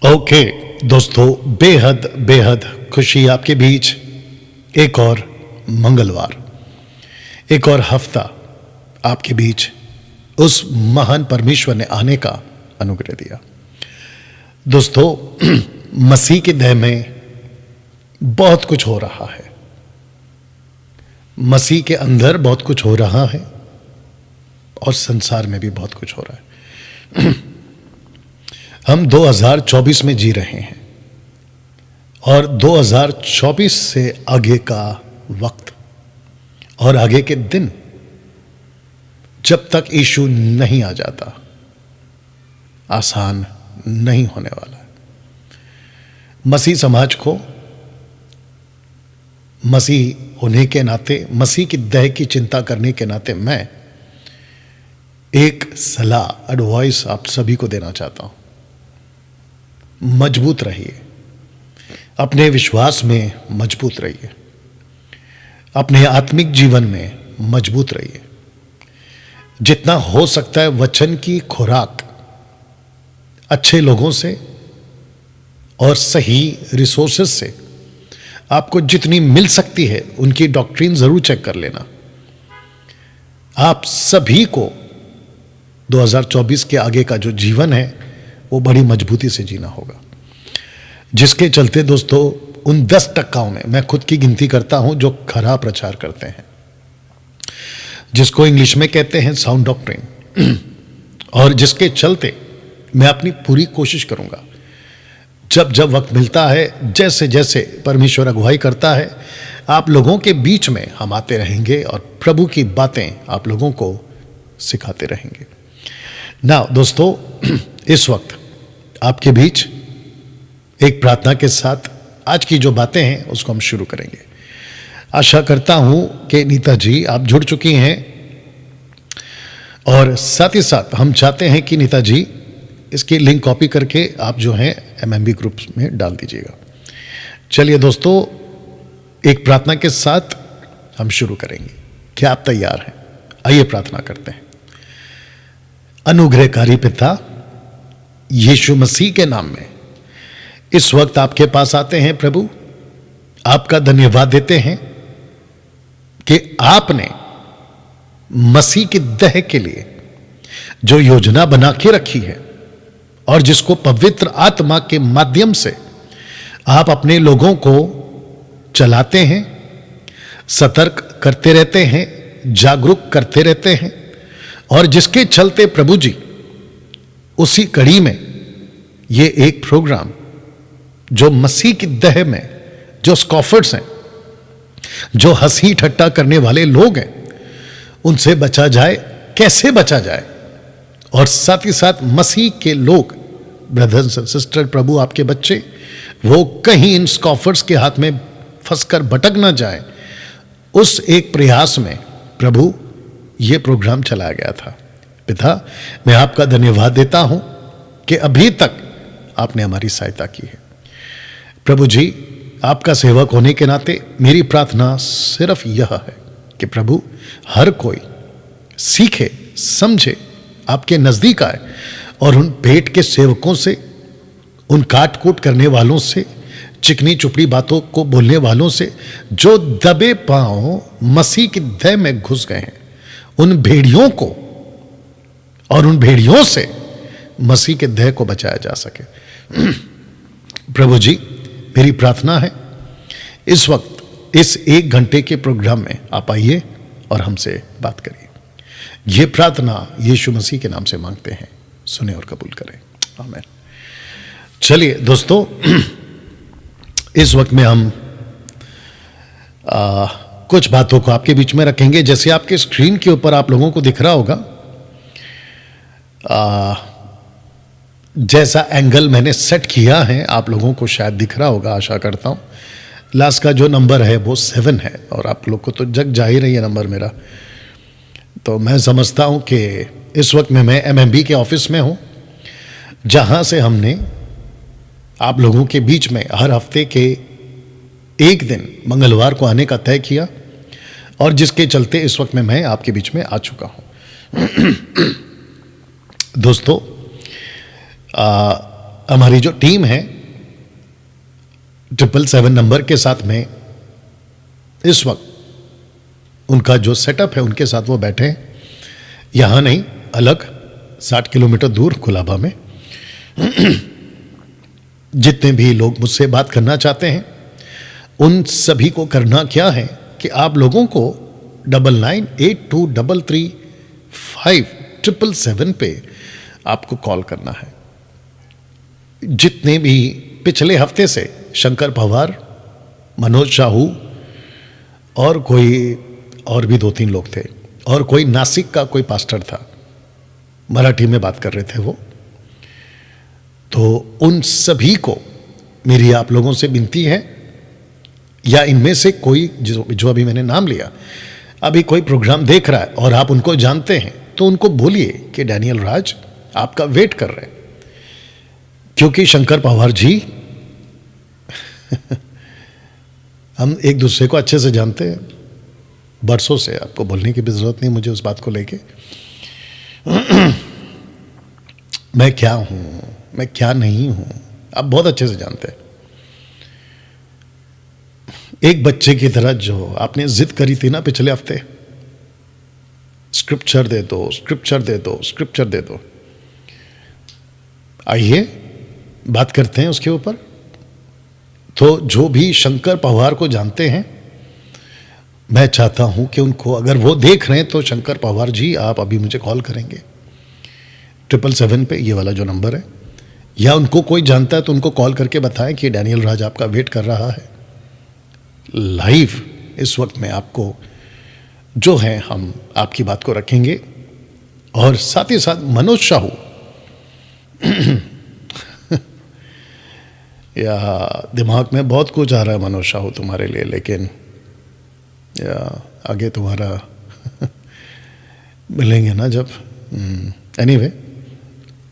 Okay दोस्तों, बेहद बेहद खुशी आपके बीच। एक और मंगलवार, एक और हफ्ता आपके बीच उस महान परमेश्वर ने आने का अनुग्रह दिया। दोस्तों, मसीह के देह में बहुत कुछ हो रहा है, मसीह के अंदर बहुत कुछ हो रहा है और संसार में भी बहुत कुछ हो रहा है। हम 2024 में जी रहे हैं और 2024 से आगे का वक्त और आगे के दिन, जब तक यीशु नहीं आ जाता, आसान नहीं होने वाला है। मसीह समाज को मसीह होने के नाते, मसीह की देह की चिंता करने के नाते मैं एक सलाह, एडवाइस आप सभी को देना चाहता हूं। मजबूत रहिए, अपने विश्वास में मजबूत रहिए, अपने आत्मिक जीवन में मजबूत रहिए। जितना हो सकता है वचन की खुराक अच्छे लोगों से और सही रिसोर्सेज से आपको जितनी मिल सकती है, उनकी डॉक्ट्रिन जरूर चेक कर लेना। आप सभी को 2024 के आगे का जो जीवन है वो बड़ी मजबूती से जीना होगा, जिसके चलते दोस्तों उन 10% में मैं खुद की गिनती करता हूं जो खराब प्रचार करते हैं, जिसको इंग्लिश में कहते हैं साउंड डॉक्ट्रिन, और जिसके चलते मैं अपनी पूरी कोशिश करूंगा, जब जब वक्त मिलता है, जैसे जैसे परमेश्वर अगुवाई करता है, आप लोगों के बीच में हम आते रहेंगे और प्रभु की बातें आप लोगों को सिखाते रहेंगे। ना दोस्तों, इस वक्त आपके बीच एक प्रार्थना के साथ आज की जो बातें हैं उसको हम शुरू करेंगे। आशा करता हूं कि नीता जी आप जुड़ चुकी हैं, और साथ ही साथ हम चाहते हैं कि नीता जी इसकी लिंक कॉपी करके आप जो हैं एमएमबी ग्रुप में डाल दीजिएगा। चलिए दोस्तों, एक प्रार्थना के साथ हम शुरू करेंगे। क्या आप तैयार हैं? आइए प्रार्थना करते हैं। अनुग्रहकारी पिता, यीशु मसीह के नाम में इस वक्त आपके पास आते हैं प्रभु। आपका धन्यवाद देते हैं कि आपने मसीह की देह के लिए जो योजना बना के रखी है और जिसको पवित्र आत्मा के माध्यम से आप अपने लोगों को चलाते हैं, सतर्क करते रहते हैं, जागरूक करते रहते हैं, और जिसके चलते प्रभु जी उसी कड़ी में ये एक प्रोग्राम जो मसीह की देह में जो स्कॉफर्स हैं, जो हंसी ठट्टा करने वाले लोग हैं, उनसे बचा जाए, कैसे बचा जाए, और साथ ही साथ मसीह के लोग, ब्रदर्स एंड सिस्टर, प्रभु आपके बच्चे, वो कहीं इन स्कॉफर्स के हाथ में फंसकर भटक ना जाए, उस एक प्रयास में प्रभु ये प्रोग्राम चलाया गया था। पिता, मैं आपका धन्यवाद देता हूं कि अभी तक आपने हमारी सहायता की है। प्रभु जी, आपका सेवक होने के नाते मेरी प्रार्थना सिर्फ यह है कि प्रभु हर कोई सीखे, समझे, आपके नजदीक आए, और उन पेट के सेवकों से, उन काट कूट करने वालों से, चिकनी चुपड़ी बातों को बोलने वालों से, जो दबे पांव मसीह की देह में घुस गए हैं, उन भेड़ियों को और उन भेड़ियों से मसीह के देह को बचाया जा सके। प्रभु जी, मेरी प्रार्थना है इस वक्त इस 1 घंटे के प्रोग्राम में आप आइए और हमसे बात करिए। ये प्रार्थना यीशु मसीह के नाम से मांगते हैं, सुने और कबूल करें, आमीन। चलिए दोस्तों, इस वक्त में हम कुछ बातों को आपके बीच में रखेंगे। जैसे आपके स्क्रीन के ऊपर आप लोगों को दिख रहा होगा, जैसा एंगल मैंने सेट किया है आप लोगों को शायद दिख रहा होगा, आशा करता हूं। लास्ट का जो नंबर है वो 7 है, और आप लोग को तो जग जा ही रही है नंबर मेरा। तो मैं समझता हूं कि इस वक्त में मैं एमएमबी के ऑफिस में हूं, जहां से हमने आप लोगों के बीच में हर हफ्ते के एक दिन मंगलवार को आने का तय किया, और जिसके चलते इस वक्त में मैं आपके बीच में आ चुका हूं। दोस्तों, हमारी जो टीम है 777 नंबर के साथ में इस वक्त उनका जो सेटअप है उनके साथ वो बैठे हैं, यहां नहीं, अलग 60 किलोमीटर दूर कुलाबा में। जितने भी लोग मुझसे बात करना चाहते हैं उन सभी को करना क्या है कि आप लोगों को 9982335777 पे आपको कॉल करना है। जितने भी पिछले हफ्ते से शंकर पवार, मनोज साहू और भी 2-3 लोग थे, और कोई नासिक का कोई पास्टर था, मराठी में बात कर रहे थे वो, तो उन सभी को मेरी आप लोगों से विनती है, या इनमें से कोई जो अभी मैंने नाम लिया, अभी कोई प्रोग्राम देख रहा है और आप उनको जानते हैं, तो उनको बोलिए कि डैनियल राज आपका वेट कर रहे हैं, क्योंकि शंकर पवार जी हम एक दूसरे को अच्छे से जानते हैं बरसों से, आपको बोलने की भी जरूरत नहीं मुझे उस बात को लेके। मैं क्या हूं, मैं क्या नहीं हूं, आप बहुत अच्छे से जानते हैं। एक बच्चे की तरह जो आपने जिद करी थी ना पिछले हफ्ते, स्क्रिप्चर दे दो, स्क्रिप्चर दे दो, स्क्रिप्चर दे दो, आइए बात करते हैं उसके ऊपर। तो जो भी शंकर पवार को जानते हैं, मैं चाहता हूं कि उनको, अगर वो देख रहे हैं तो शंकर पवार जी आप अभी मुझे कॉल करेंगे 777 पे, ये वाला जो नंबर है, या उनको कोई जानता है तो उनको कॉल करके बताएं कि डैनियल राज आपका वेट कर रहा है लाइव। इस वक्त में आपको जो है हम आपकी बात को रखेंगे, और साथ ही साथ मनोज साहू या दिमाग में बहुत कुछ आ रहा है मनोज साहू तुम्हारे लिए, लेकिन या आगे तुम्हारा मिलेंगे ना जब। एनीवे,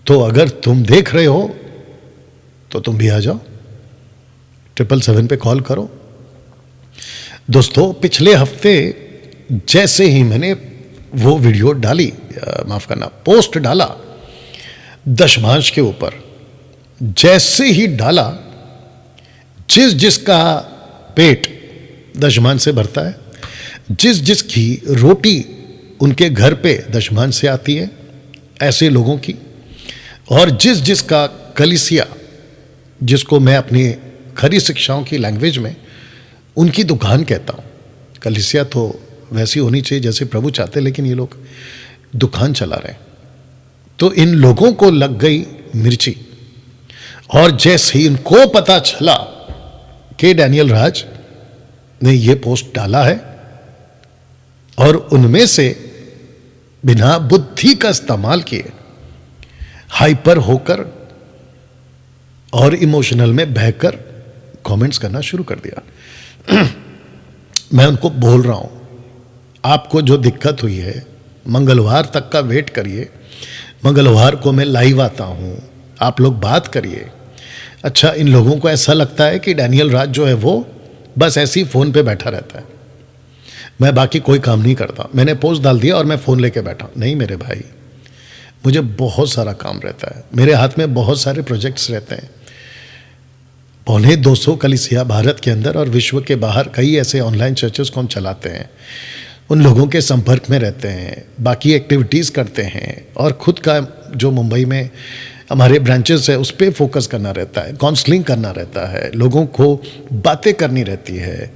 तो अगर तुम देख रहे हो तो तुम भी आ जाओ, 777 पे कॉल करो। दोस्तों, पिछले हफ्ते जैसे ही मैंने वो वीडियो डाली, माफ करना, पोस्ट डाला दशमांश के ऊपर, जैसे ही डाला, जिसका पेट दशमांश से भरता है, जिसकी रोटी उनके घर पे दशमांश से आती है, ऐसे लोगों की, और जिसका कलीसिया, जिसको मैं अपनी खरी शिक्षाओं की लैंग्वेज में उनकी दुकान कहता हूँ। कलीसिया तो वैसी होनी चाहिए जैसे प्रभु चाहते, लेकिन ये लोग दुकान चला रहे हैं। तो इन लोगों को लग गई मिर्ची, और जैसे ही इनको पता चला कि डैनियल राज ने ये पोस्ट डाला है, और उनमें से बिना बुद्धि का इस्तेमाल किए हाइपर होकर और इमोशनल में बहकर कमेंट्स करना शुरू कर दिया। मैं उनको बोल रहा हूं, आपको जो दिक्कत हुई है मंगलवार तक का वेट करिए, मंगलवार को मैं लाइव आता हूं, आप लोग बात करिए। अच्छा, इन लोगों को ऐसा लगता है कि डैनियल राज जो है वो बस ऐसे ही फ़ोन पे बैठा रहता है, मैं बाकी कोई काम नहीं करता, मैंने पोस्ट डाल दिया और मैं फ़ोन लेके बैठा। नहीं मेरे भाई, मुझे बहुत सारा काम रहता है, मेरे हाथ में बहुत सारे प्रोजेक्ट्स रहते हैं। 250 कलीसिया भारत के अंदर और विश्व के बाहर कई ऐसे ऑनलाइन चर्चेस को हम चलाते हैं, उन लोगों के संपर्क में रहते हैं, बाकी एक्टिविटीज़ करते हैं, और ख़ुद का जो मुंबई में हमारे ब्रांचेस है उस पर फोकस करना रहता है, काउंसलिंग करना रहता है, लोगों को बातें करनी रहती है,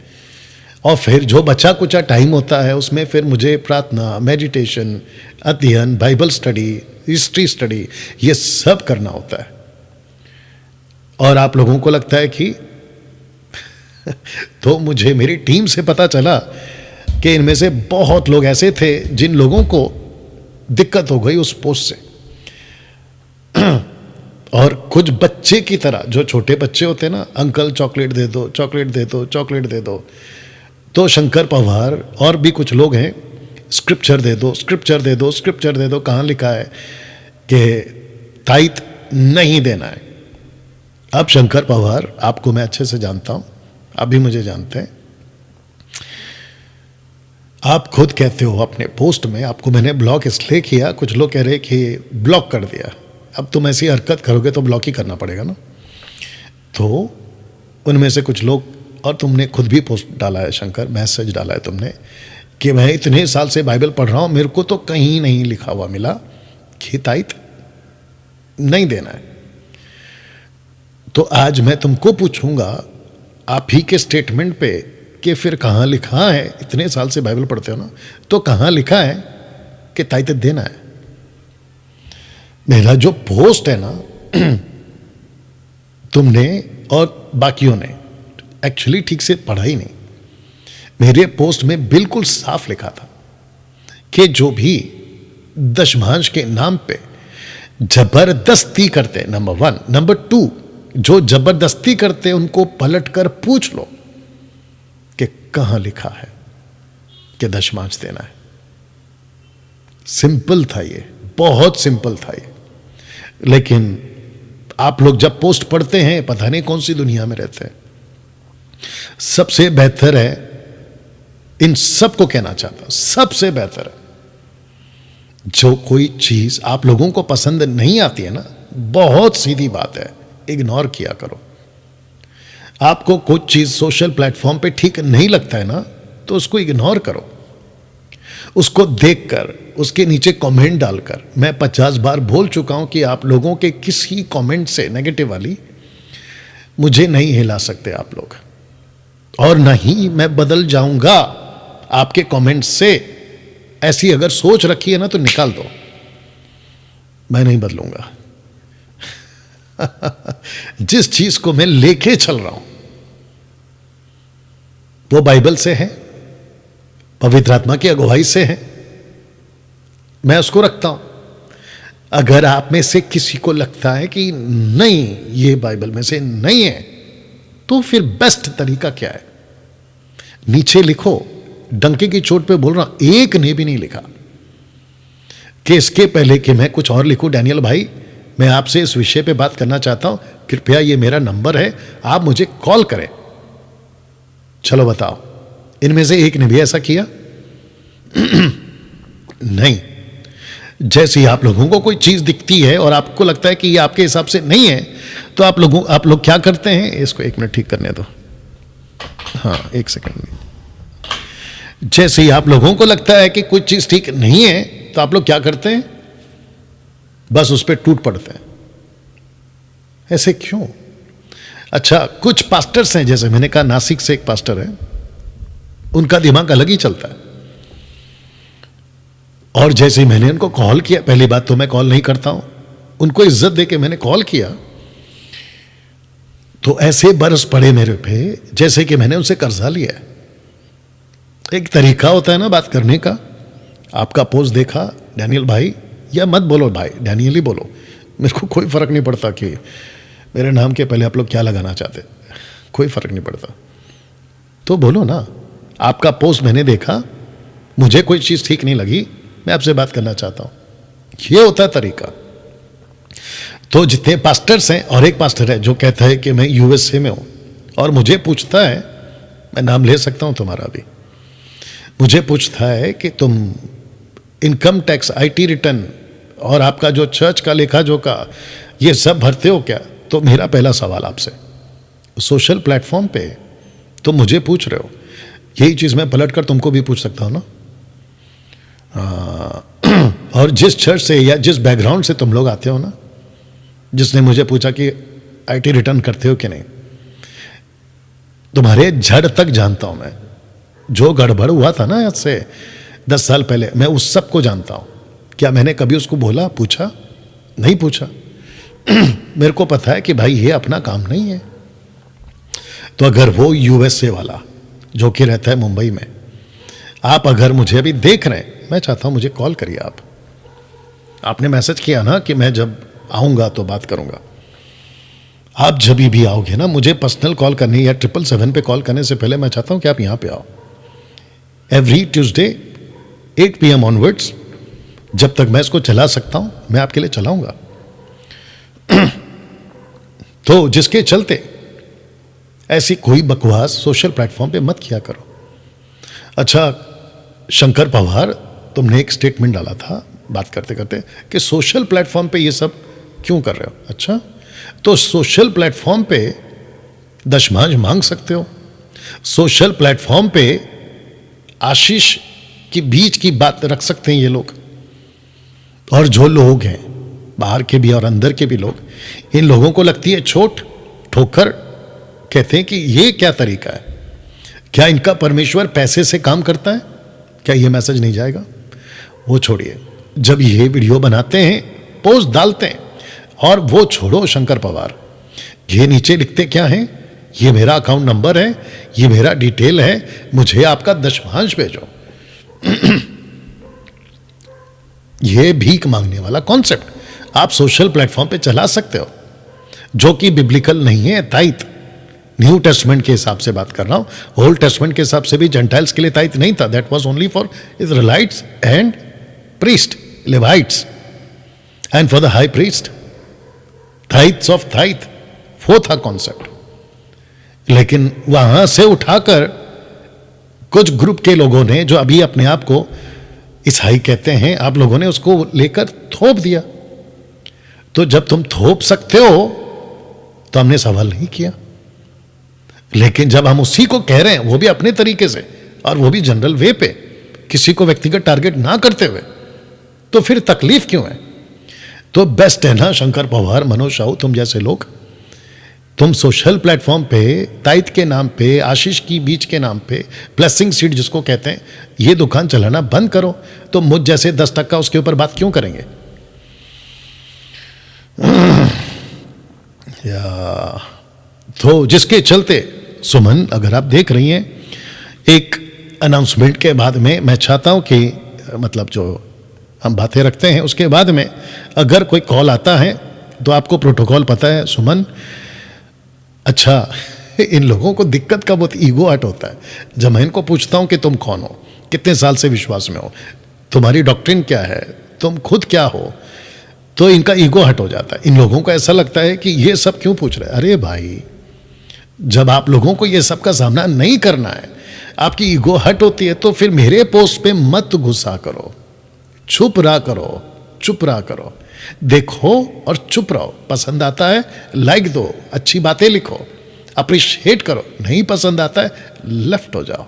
और फिर जो बचा कुचा टाइम होता है उसमें फिर मुझे प्रार्थना, मेडिटेशन, अध्ययन, बाइबल स्टडी, हिस्ट्री स्टडी, ये सब करना होता है। और आप लोगों को लगता है कि तो मुझे मेरी टीम से पता चला कि इनमें से बहुत लोग ऐसे थे जिन लोगों को दिक्कत हो गई उस पोस्ट से, और कुछ बच्चे की तरह, जो छोटे बच्चे होते हैं ना, अंकल चॉकलेट दे दो, चॉकलेट दे दो, चॉकलेट दे दो, तो शंकर पवार और भी कुछ लोग हैं, स्क्रिप्चर दे दो, स्क्रिप्चर दे दो, स्क्रिप्चर दे दो। कहाँ लिखा है कि ताइत नहीं देना है? अब शंकर पवार, आपको मैं अच्छे से जानता हूं, आप भी मुझे जानते हैं, आप खुद कहते हो अपने पोस्ट में, आपको मैंने ब्लॉक इसलिए किया, कुछ लोग कह रहे कि ब्लॉक कर दिया। अब तुम ऐसी हरकत करोगे तो ब्लॉक ही करना पड़ेगा ना। तो उनमें से कुछ लोग, और तुमने खुद भी पोस्ट डाला है शंकर, मैसेज डाला है तुमने कि मैं इतने साल से बाइबल पढ़ रहा हूं, मेरे को तो कहीं नहीं लिखा हुआ मिला कि ताइत नहीं देना है। तो आज मैं तुमको पूछूंगा आप ही के स्टेटमेंट पे कि फिर कहां लिखा है, इतने साल से बाइबल पढ़ते हो ना, तो कहां लिखा है कि ताइत देना है। मेरा जो पोस्ट है ना तुमने और बाकियों ने एक्चुअली ठीक से पढ़ा ही नहीं। मेरे पोस्ट में बिल्कुल साफ लिखा था कि जो भी दशमांश के नाम पे जबरदस्ती करते, नंबर 1, नंबर 2, जो जबरदस्ती करते उनको पलट कर पूछ लो कि कहां लिखा है कि दशमांश देना है। सिंपल था ये, बहुत सिंपल था ये। लेकिन आप लोग जब पोस्ट पढ़ते हैं पता नहीं कौन सी दुनिया में रहते हैं। सबसे बेहतर है, इन सबको कहना चाहता हूं, सबसे बेहतर है जो कोई चीज आप लोगों को पसंद नहीं आती है ना, बहुत सीधी बात है, इग्नोर किया करो। आपको कुछ चीज सोशल प्लेटफॉर्म पे ठीक नहीं लगता है ना, तो उसको इग्नोर करो। उसको देखकर, उसके नीचे कमेंट डालकर, मैं 50 बार बोल चुका हूं कि आप लोगों के किसी कमेंट से, नेगेटिव वाली, मुझे नहीं हिला सकते आप लोग, और नहीं मैं बदल जाऊंगा आपके कमेंट से। ऐसी अगर सोच रखी है ना तो निकाल दो, मैं नहीं बदलूंगा। जिस चीज को मैं लेके चल रहा हूं वो बाइबल से है, पवित्र आत्मा की अगुवाई से है, मैं उसको रखता हूं। अगर आप में से किसी को लगता है कि नहीं ये बाइबल में से नहीं है, तो फिर बेस्ट तरीका क्या है, नीचे लिखो, डंके की चोट पे बोल रहा हूं, एक ने भी नहीं लिखा कि इसके पहले कि मैं कुछ और लिखूं, डैनियल भाई मैं आपसे इस विषय पे बात करना चाहता हूं, कृपया ये मेरा नंबर है, आप मुझे कॉल करें। चलो बताओ, इनमें से एक ने भी ऐसा किया? नहीं। जैसे ही आप लोगों को कोई चीज दिखती है और आपको लगता है कि ये आपके हिसाब से नहीं है, तो आप लोग क्या करते हैं, इसको 1 मिनट ठीक करने दो, हाँ 1 सेकंड में। जैसे ही आप लोगों को लगता है कि कुछ चीज ठीक नहीं है, तो आप लोग क्या करते हैं, बस उस पर टूट पड़ते हैं। ऐसे क्यों? अच्छा, कुछ पास्टर्स हैं, जैसे मैंने कहा नासिक से एक पास्टर है, उनका दिमाग अलग ही चलता है। और जैसे ही मैंने उनको कॉल किया, पहली बात तो मैं कॉल नहीं करता हूं, उनको इज्जत देके मैंने कॉल किया, तो ऐसे बरस पड़े मेरे पे जैसे कि मैंने उनसे कर्जा लिया है। एक तरीका होता है ना बात करने का। आपका पोस्ट देखा, डैनियल भाई, या मत बोलो भाई, डैनियल ही बोलो, मेरे को कोई फर्क नहीं पड़ता कि मेरे नाम के पहले आप लोग क्या लगाना चाहते, कोई फर्क नहीं पड़ता, तो बोलो ना। आपका पोस्ट मैंने देखा, मुझे कोई चीज ठीक नहीं लगी, मैं आपसे बात करना चाहता हूं, ये होता है तरीका। तो जितने पास्टर्स हैं, और एक पास्टर है जो कहता है कि मैं यूएसए में हूं, और मुझे पूछता है, मैं नाम ले सकता हूं तुम्हारा भी, मुझे पूछता है कि तुम इनकम टैक्स, आईटी रिटर्न और आपका जो चर्च का लेखा जोखा ये सब भरते हो क्या? तो मेरा पहला सवाल आपसे, सोशल प्लेटफॉर्म पे तुम मुझे पूछ रहे हो, यही चीज मैं पलट कर तुमको भी पूछ सकता हूं ना। और जिस चर्च से या जिस बैकग्राउंड से तुम लोग आते हो ना, जिसने मुझे पूछा कि आईटी रिटर्न करते हो कि नहीं, तुम्हारे जड़ तक जानता हूं मैं। जो गड़बड़ हुआ था ना आज से 10 साल पहले, मैं उस सब को जानता हूं। क्या मैंने कभी उसको बोला, पूछा? नहीं पूछा। मेरे को पता है कि भाई ये अपना काम नहीं है। तो अगर वो यूएसए वाला जो कि रहता है मुंबई में, आप अगर मुझे अभी देख रहे हैं, मैं चाहता हूं मुझे कॉल करिए। आपने मैसेज किया ना कि मैं जब आऊंगा तो बात करूंगा। आप जब भी आओगे ना, मुझे पर्सनल कॉल करनी या 777 पे कॉल करने से पहले मैं चाहता हूं कि आप यहां पे आओ। एवरी ट्यूसडे 8 PM ऑनवर्ड्स, जब तक मैं इसको चला सकता हूं मैं आपके लिए चलाऊंगा। तो जिसके चलते ऐसी कोई बकवास सोशल प्लेटफॉर्म पे मत किया करो। अच्छा शंकर पवार, तुमने एक स्टेटमेंट डाला था बात करते करते कि सोशल प्लेटफॉर्म पे ये सब क्यों कर रहे हो? अच्छा, तो सोशल प्लेटफॉर्म पे दशमांश मांग सकते हो, सोशल प्लेटफॉर्म पे आशीष के बीच की बात रख सकते हैं ये लोग। और जो लोग हैं बाहर के भी और अंदर के भी लोग, इन लोगों को लगती है चोट, ठोकर, कहते हैं कि ये क्या तरीका है? क्या इनका परमेश्वर पैसे से काम करता है? क्या ये मैसेज नहीं जाएगा? वो छोड़िए, जब ये वीडियो बनाते हैं, पोस्ट डालते हैं, और वो छोड़ो शंकर पवार, ये नीचे लिखते क्या हैं? ये मेरा अकाउंट नंबर है, ये मेरा डिटेल है, मुझे आपका दशमांश भेजो। ये भीख मांगने वाला कॉन्सेप्ट आप सोशल प्लेटफॉर्म पे चला सकते हो, जो कि बिब्लिकल नहीं है। ताइथ न्यू टेस्टमेंट के हिसाब से बात कर रहा हूं, ओल्ड टेस्टमेंट के हिसाब से भी जेंटाइल्स के लिए ताइथ नहीं था, that was only for Israelites and priest, Levites, and for the high priest, tithes of tithe, वो था कॉन्सेप्ट। लेकिन वहां से उठाकर कुछ ग्रुप के लोगों ने, जो अभी अपने आप को ईसाई कहते हैं, आप लोगों ने उसको लेकर थोप दिया। तो जब तुम थोप सकते हो तो हमने सवाल नहीं किया, लेकिन जब हम उसी को कह रहे हैं, वो भी अपने तरीके से, और वो भी जनरल वे पे, किसी को व्यक्तिगत टारगेट ना करते हुए, तो फिर तकलीफ क्यों है? तो बेस्ट है ना शंकर पवार, मनोज साहू, तुम जैसे लोग, तुम सोशल प्लेटफॉर्म पे ताइथ के नाम पे, आशीष की बीच के नाम पे, ब्लेसिंग सीड जिसको कहते हैं, ये दुकान चलाना बंद करो। तो मुझ जैसे 10% उसके ऊपर बात क्यों करेंगे? या तो जिसके चलते सुमन, अगर आप देख रही हैं, एक अनाउंसमेंट के बाद में मैं चाहता हूं कि मतलब जो हम बातें रखते हैं उसके बाद में अगर कोई कॉल आता है तो आपको प्रोटोकॉल पता है सुमन। अच्छा, इन लोगों को दिक्कत का बहुत ईगो हर्ट होता है। जब मैं इनको पूछता हूं कि तुम कौन हो, कितने साल से विश्वास में हो, तुम्हारी डॉक्ट्रिन क्या है, तुम खुद क्या हो, तो इनका ईगो हर्ट हो जाता है। इन लोगों को ऐसा लगता है कि ये सब क्यों पूछ रहे हैं। अरे भाई, जब आप लोगों को ये सब का सामना नहीं करना है, आपकी ईगो हर्ट होती है, तो फिर मेरे पोस्ट पे मत गुस्सा करो, चुप रहा करो, चुप रहा करो, देखो और चुप रहो। पसंद आता है लाइक दो, अच्छी बातें लिखो, अप्रिशिएट करो, नहीं पसंद आता है लेफ्ट हो जाओ,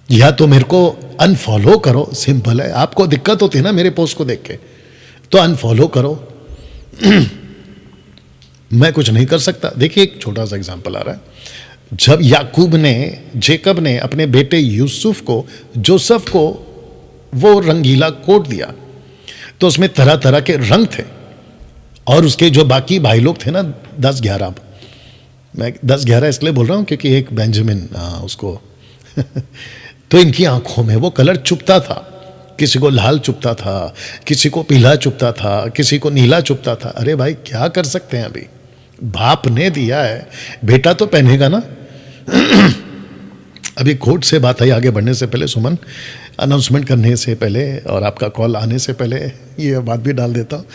या तो मेरे को अनफॉलो करो, सिंपल है। आपको दिक्कत होती है ना मेरे पोस्ट को देख के, तो अनफॉलो करो। मैं कुछ नहीं कर सकता। देखिए, एक छोटा सा एग्जांपल आ रहा है। जब याकूब ने, जेकब ने अपने बेटे यूसुफ को, जोसेफ को वो रंगीला कोट दिया, तो उसमें तरह तरह के रंग थे, और उसके जो बाकी भाई लोग थे ना, 10-11, मैं 10-11 इसलिए बोल रहा हूं क्योंकि एक बेंजामिन उसको तो इनकी आंखों में वो कलर चुभता था, किसी को लाल चुभता था, किसी को पीला चुभता था, किसी को नीला चुभता था। अरे भाई, क्या कर सकते हैं? अभी बाप ने दिया है, बेटा तो पहनेगा ना। अभी कोर्ट से बात आई, आगे बढ़ने से पहले सुमन, अनाउंसमेंट करने से पहले और आपका कॉल आने से पहले ये बात भी डाल देता हूँ।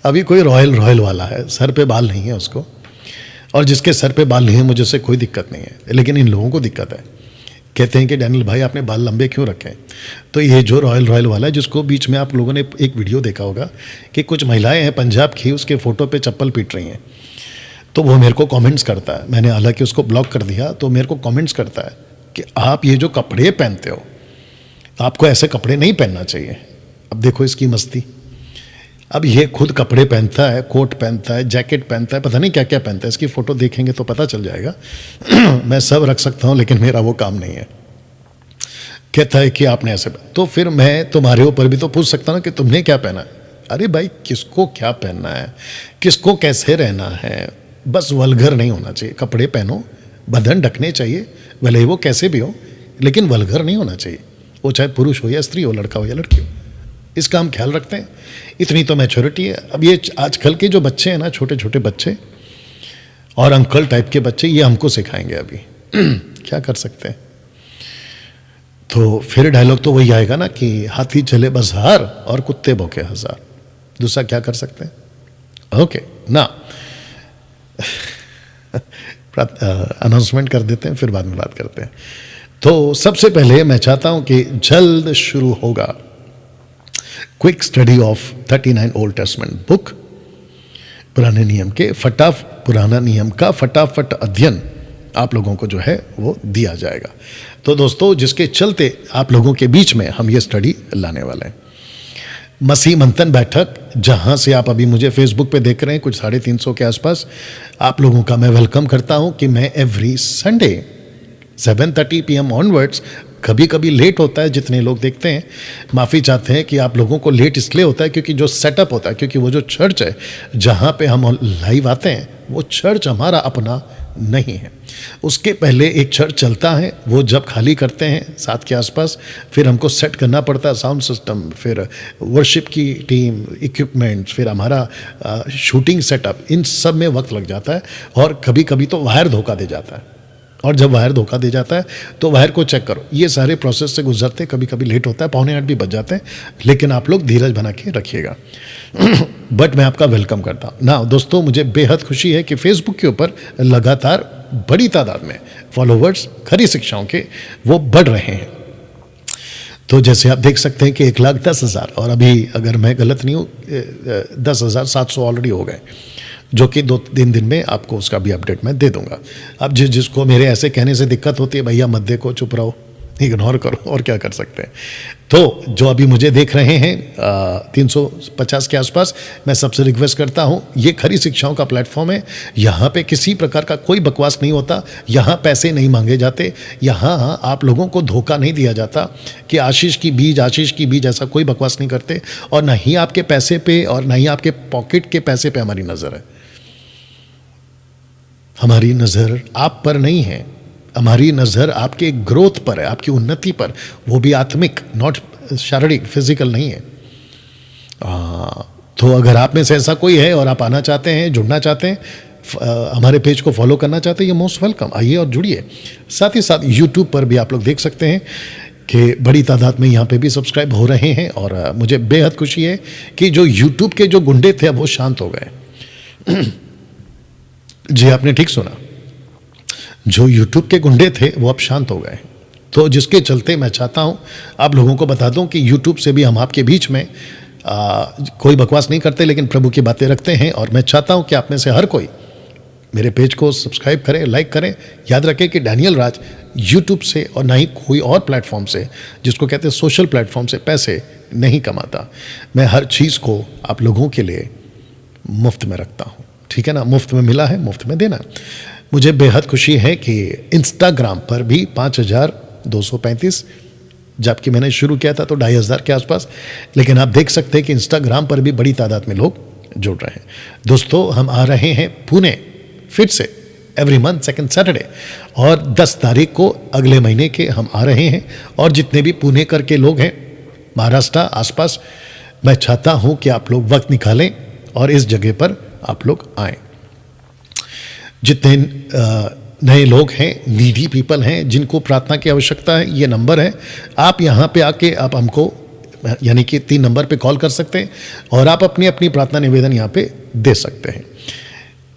अभी कोई रॉयल वाला है, सर पे बाल नहीं है उसको, और जिसके सर पे बाल नहीं है मुझे से कोई दिक्कत नहीं है, लेकिन इन लोगों को दिक्कत है। कहते हैं कि डैनियल भाई आपने बाल लंबे क्यों रखे? तो ये जो रॉयल वाला है, जिसको बीच में आप लोगों ने एक वीडियो देखा होगा कि कुछ महिलाएं हैं पंजाब की, उसके फोटो पे चप्पल पीट रही हैं, तो वो मेरे को कमेंट्स करता है। मैंने हालांकि उसको ब्लॉक कर दिया, तो मेरे को कमेंट्स करता है कि आप ये जो कपड़े पहनते हो, आपको ऐसे कपड़े नहीं पहनना चाहिए। अब देखो इसकी मस्ती। अब ये खुद कपड़े पहनता है, कोट पहनता है, जैकेट पहनता है, पता नहीं क्या क्या पहनता है। इसकी फ़ोटो देखेंगे तो पता चल जाएगा। मैं सब रख सकता हूँ, लेकिन मेरा वो काम नहीं है। कहता है कि आपने ऐसे, तो फिर मैं तुम्हारे ऊपर भी तो पूछ सकता हूँ कि तुमने क्या पहना है। अरे भाई, किसको क्या पहनना है, किसको कैसे रहना है, बस वल्गर नहीं होना चाहिए। कपड़े पहनो, बदन ढकने चाहिए, भले ही वो कैसे भी हो, लेकिन वल्गर नहीं होना चाहिए। वो चाहे पुरुष हो या स्त्री हो, लड़का हो या लड़की हो, इसका हम ख्याल रखते हैं। इतनी तो मैच्योरिटी है। अब ये आजकल के जो बच्चे हैं ना, छोटे छोटे बच्चे और अंकल टाइप के बच्चे, ये हमको सिखाएंगे अभी। क्या कर सकते हैं? तो फिर डायलॉग तो वही आएगा ना कि हाथी चले बाजार और कुत्ते भौंके 1000। दूसरा क्या कर सकते हैं? ओके ना, अनाउंसमेंट कर देते हैं, फिर बाद में बात करते हैं। तो सबसे पहले मैं चाहता हूं कि जल्द शुरू होगा quick study of 39 old testament book, पुराना नियम का फटाफट अध्ययन आप लोगों को जो है वो दिया जाएगा। तो दोस्तों, जिसके चलते आप लोगों के बीच में हम ये स्टडी लाने वाले हैं। मसीह मंथन बैठक, जहां से आप अभी मुझे फेसबुक पे देख रहे हैं, कुछ 350 के आसपास, आप लोगों का मैं वेलकम करता हूं कि मैं एवरी संडे 7:30 PM ऑनवर्ड्स, कभी कभी लेट होता है, जितने लोग देखते हैं माफ़ी चाहते हैं कि आप लोगों को लेट इसलिए होता है क्योंकि जो सेटअप होता है, क्योंकि वो जो चर्च है जहाँ पे हम लाइव आते हैं, वो चर्च हमारा अपना नहीं है। उसके पहले एक चर्च चलता है, वो जब खाली करते हैं 7 के आसपास, फिर हमको सेट करना पड़ता है साउंड सिस्टम, फिर वर्शिप की टीम, इक्विपमेंट्स, फिर हमारा शूटिंग सेटअप, इन सब में वक्त लग जाता है। और कभी कभी तो वायर धोखा दे जाता है, और जब वायर धोखा दे जाता है तो वायर को चेक करो। ये सारे प्रोसेस से गुजरते कभी कभी लेट होता है, 7:45 भी बज जाते हैं, लेकिन आप लोग धीरज बना के रखिएगा। बट मैं आपका वेलकम करता हूँ ना। दोस्तों, मुझे बेहद खुशी है कि फेसबुक के ऊपर लगातार बड़ी तादाद में फॉलोवर्स खरी शिक्षाओं के वो बढ़ रहे हैं। तो जैसे आप देख सकते हैं कि 1,10,000, और अभी अगर मैं गलत नहीं हूँ 10,700 ऑलरेडी हो गए, जो कि 2-3 दिन में आपको उसका भी अपडेट मैं दे दूंगा। अब जिसको मेरे ऐसे कहने से दिक्कत होती है, भैया मत देखो, चुप रहो, इग्नोर करो, और क्या कर सकते हैं। तो जो अभी मुझे देख रहे हैं 350 के आसपास, मैं सबसे रिक्वेस्ट करता हूं, ये खरी शिक्षाओं का प्लेटफॉर्म है। यहाँ पे किसी प्रकार का कोई बकवास नहीं होता, यहाँ पैसे नहीं मांगे जाते, यहाँ आप लोगों को धोखा नहीं दिया जाता कि आशीष की बीज, ऐसा कोई बकवास नहीं करते। और ना ही आपके पैसे पे और ना ही आपके पॉकेट के पैसे पे हमारी नज़र है। हमारी नज़र आप पर नहीं है, हमारी नज़र आपके ग्रोथ पर है, आपकी उन्नति पर, वो भी आत्मिक, नॉट शारीरिक, फिजिकल नहीं है। तो अगर आप में से ऐसा कोई है और आप आना चाहते हैं, जुड़ना चाहते हैं, हमारे पेज को फॉलो करना चाहते हैं, ये मोस्ट वेलकम, आइए और जुड़िए। साथ ही साथ यूट्यूब पर भी आप लोग देख सकते हैं कि बड़ी तादाद में यहाँ पे भी सब्सक्राइब हो रहे हैं। और मुझे बेहद खुशी है कि जो यूट्यूब के जो गुंडे थे अब वो शांत हो गए। जी, आपने ठीक सुना, जो यूट्यूब के गुंडे थे वो अब शांत हो गए। तो जिसके चलते मैं चाहता हूं आप लोगों को बता दूं कि यूट्यूब से भी हम आपके बीच में कोई बकवास नहीं करते, लेकिन प्रभु की बातें रखते हैं। और मैं चाहता हूं कि आप में से हर कोई मेरे पेज को सब्सक्राइब करें, लाइक करें। याद रखें कि डैनियल राज यूट्यूब से और ना ही कोई और प्लेटफॉर्म से, जिसको कहते हैं सोशल प्लेटफॉर्म से, पैसे नहीं कमाता। मैं हर चीज़ को आप लोगों के लिए मुफ्त में रखता हूँ, ठीक है ना। मुफ्त में मिला है, मुफ्त में देना। मुझे बेहद खुशी है कि इंस्टाग्राम पर भी 5,235, जबकि मैंने शुरू किया था तो 2,500 के आसपास, लेकिन आप देख सकते हैं कि इंस्टाग्राम पर भी बड़ी तादाद में लोग जुड़ रहे हैं। दोस्तों, हम आ रहे हैं पुणे फिर से एवरी मंथ सेकंड सैटरडे, और 10 तारीख को अगले महीने के हम आ रहे हैं। और जितने भी पुणे करके लोग हैं, महाराष्ट्र आसपास, मैं चाहता हूं कि आप लोग वक्त निकालें और इस जगह पर आप लोग आएं। जितने नए लोग हैं, नीडी पीपल हैं, जिनको प्रार्थना की आवश्यकता है, ये नंबर है। आप यहाँ पे आके आप हमको, यानी कि 3 नंबर पे कॉल कर सकते हैं और आप अपनी अपनी प्रार्थना निवेदन यहाँ पे दे सकते हैं।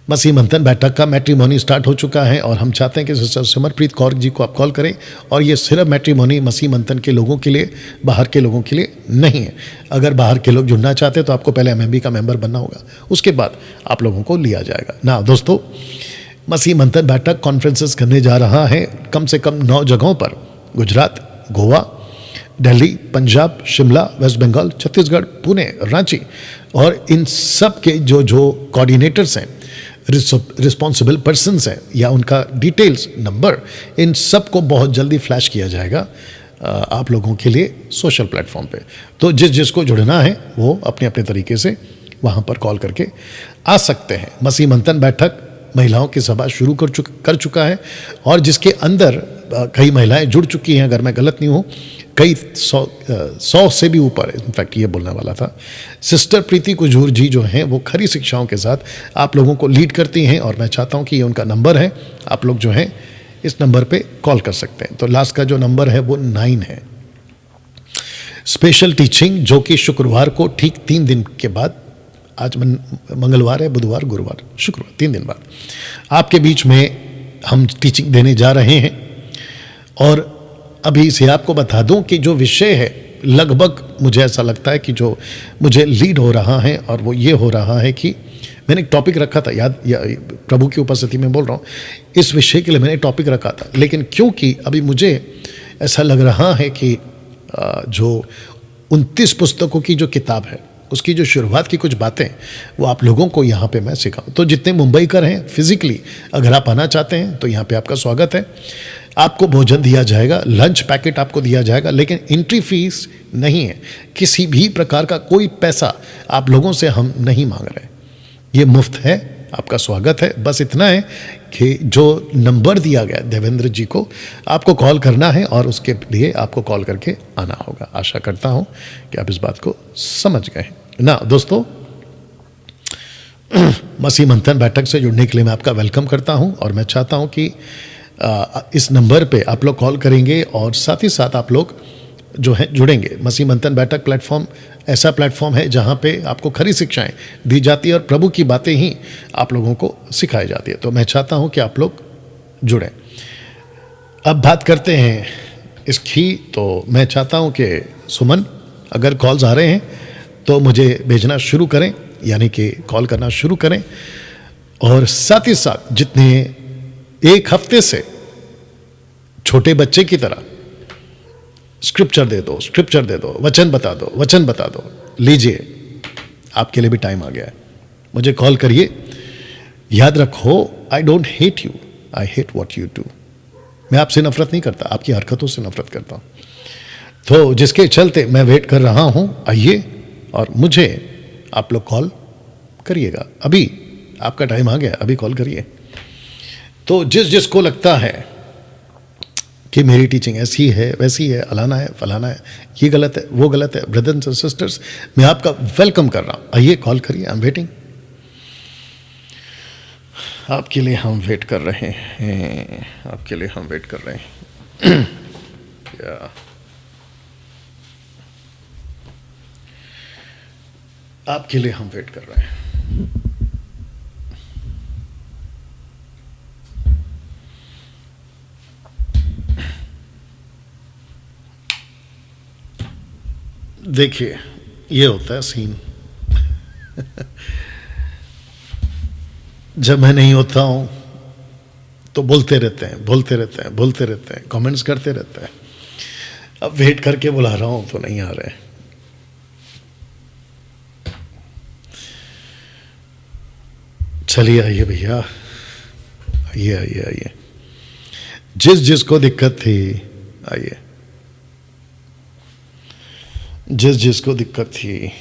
मसीह मंथन बैठक का मैट्रिमोनी स्टार्ट हो चुका है और हम चाहते हैं कि सिस्टर सिमरप्रीत कौर जी को आप कॉल करें। और ये सिर्फ मैट्रिमोनी मसीह मंथन के लोगों के लिए, बाहर के लोगों के लिए नहीं है। अगर बाहर के लोग जुड़ना चाहते हैं तो आपको पहले MMB का मेंबर बनना होगा, उसके बाद आप लोगों को लिया जाएगा ना। दोस्तों, मसीह मंथन बैठक कॉन्फ्रेंसेस करने जा रहा है कम से कम 9 जगहों पर, गुजरात, गोवा, दिल्ली, पंजाब, शिमला, वेस्ट बंगाल, छत्तीसगढ़, पुणे, रांची। और इन सब के जो कोऑर्डिनेटर्स हैं, रिस्पॉन्सिबल पर्सन्स हैं, या उनका डिटेल्स नंबर, इन सब को बहुत जल्दी फ्लैश किया जाएगा आप लोगों के लिए सोशल प्लेटफॉर्म पे। तो जिसको जुड़ना है वो अपने अपने तरीके से वहाँ पर कॉल करके आ सकते हैं। मसीह मंथन बैठक महिलाओं की सभा शुरू कर चुका है और जिसके अंदर कई महिलाएं जुड़ चुकी हैं, अगर मैं गलत नहीं हूँ, कई 100 से भी ऊपर, इनफैक्ट ये बोलने वाला था। सिस्टर प्रीति कुजूर जी जो हैं वो खरी शिक्षाओं के साथ आप लोगों को लीड करती हैं और मैं चाहता हूँ कि ये उनका नंबर है, आप लोग जो हैं इस नंबर पे कॉल कर सकते हैं। तो लास्ट का जो नंबर है वो 9 है। स्पेशल टीचिंग जो कि शुक्रवार को ठीक 3 दिन के बाद, आज मंगलवार है, बुधवार, गुरुवार, शुक्रवार, 3 दिन बाद आपके बीच में हम टीचिंग देने जा रहे हैं। और अभी से आपको बता दूं कि जो विषय है, लगभग मुझे ऐसा लगता है कि जो मुझे लीड हो रहा है और वो ये हो रहा है कि मैंने एक टॉपिक रखा था, याद या प्रभु की उपस्थिति में बोल रहा हूँ, इस विषय के लिए मैंने टॉपिक रखा था, लेकिन क्योंकि अभी मुझे ऐसा लग रहा है कि जो 29 पुस्तकों की जो किताब है उसकी जो शुरुआत की कुछ बातें वो आप लोगों को यहाँ पे मैं सिखाऊं। तो जितने मुंबईकर हैं फिजिकली अगर आप आना चाहते हैं तो यहाँ पे आपका स्वागत है। आपको भोजन दिया जाएगा, लंच पैकेट आपको दिया जाएगा, लेकिन एंट्री फीस नहीं है। किसी भी प्रकार का कोई पैसा आप लोगों से हम नहीं मांग रहे, ये मुफ्त है, आपका स्वागत है। बस इतना है कि जो नंबर दिया गया देवेंद्र जी को आपको कॉल करना है और उसके लिए आपको कॉल करके आना होगा। आशा करता हूँ कि आप इस बात को समझ गए ना। दोस्तों, मसीह मंथन बैठक से जुड़ने के लिए मैं आपका वेलकम करता हूँ और मैं चाहता हूँ कि इस नंबर पे आप लोग कॉल करेंगे और साथ ही साथ आप लोग जो है जुड़ेंगे। मसीह मंथन बैठक प्लेटफॉर्म ऐसा प्लेटफॉर्म है जहाँ पे आपको खरी शिक्षाएं दी जाती है और प्रभु की बातें ही आप लोगों को सिखाई जाती है। तो मैं चाहता हूँ कि आप लोग जुड़ें। अब बात करते हैं इसकी। तो मैं चाहता हूँ कि सुमन, अगर कॉल्स आ रहे हैं तो मुझे भेजना शुरू करें, यानी कि कॉल करना शुरू करें। और साथ ही साथ जितने एक हफ्ते से छोटे बच्चे की तरह स्क्रिप्चर दे दो, स्क्रिप्चर दे दो, वचन बता दो, वचन बता दो, लीजिए, आपके लिए भी टाइम आ गया है। मुझे कॉल करिए। याद रखो, I don't hate you, I hate what you do. मैं आपसे नफरत नहीं करता, आपकी हरकतों से नफरत करता हूं। तो जिसके चलते मैं वेट कर रहा हूं, आइए और मुझे आप लोग कॉल करिएगा। अभी आपका टाइम आ गया, अभी कॉल करिए। तो जिसको लगता है कि मेरी टीचिंग ऐसी है, वैसी है, अलाना है, फलाना है, ये गलत है, वो गलत है, ब्रदर्स एंड सिस्टर्स, मैं आपका वेलकम कर रहा हूं। आइए, कॉल करिए, आई एम वेटिंग। आपके लिए हम वेट कर रहे हैं, आपके लिए हम वेट कर रहे हैं। क्या आपके लिए हम वेट कर रहे हैं। देखिए, ये होता है सीन। जब मैं नहीं होता हूं तो बोलते रहते हैं, बोलते रहते हैं, बोलते रहते हैं, कमेंट्स करते रहते हैं। अब वेट करके बुला रहा हूं तो नहीं आ रहे। चलिए, आइए भैया, आइए आइए आइए। जिसको दिक्कत थी, आइए। जिसको दिक्कत थी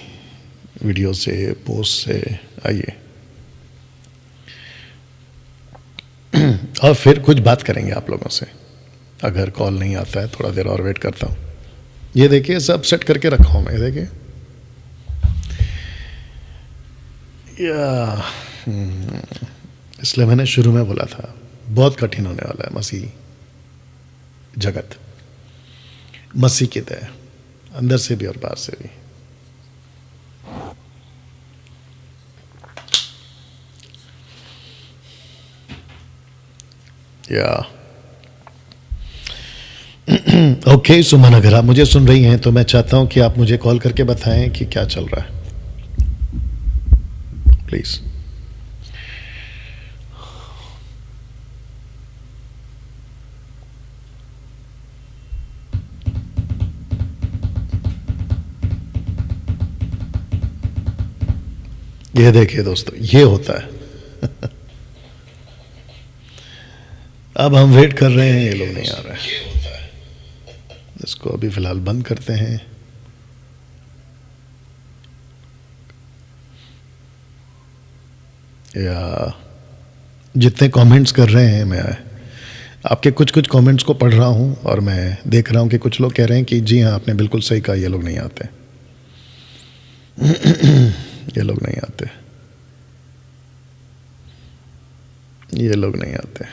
वीडियो से, पोस्ट से, आइए। और फिर कुछ बात करेंगे आप लोगों से। अगर कॉल नहीं आता है, थोड़ा देर और वेट करता हूँ। ये देखिए, सब सेट करके रखा हूँ मैं, देखिए। इसलिए मैंने शुरू में बोला था, बहुत कठिन होने वाला है मसीह जगत, मसीह की दया, अंदर से भी और बाहर से भी। ओके सुमन, अगर आप मुझे सुन रही हैं तो मैं चाहता हूं कि आप मुझे कॉल करके बताएं कि क्या चल रहा है, प्लीज। ये देखिए दोस्तों, ये होता है। अब हम वेट कर रहे हैं, ये लोग नहीं आ रहे हैं। इसको अभी फिलहाल बंद करते हैं। या जितने कमेंट्स कर रहे हैं, मैं आपके कुछ कमेंट्स को पढ़ रहा हूं और मैं देख रहा हूं कि कुछ लोग कह रहे हैं कि जी हाँ, आपने बिल्कुल सही कहा, ये लोग नहीं आते। ये लोग नहीं आते, ये लोग नहीं आते।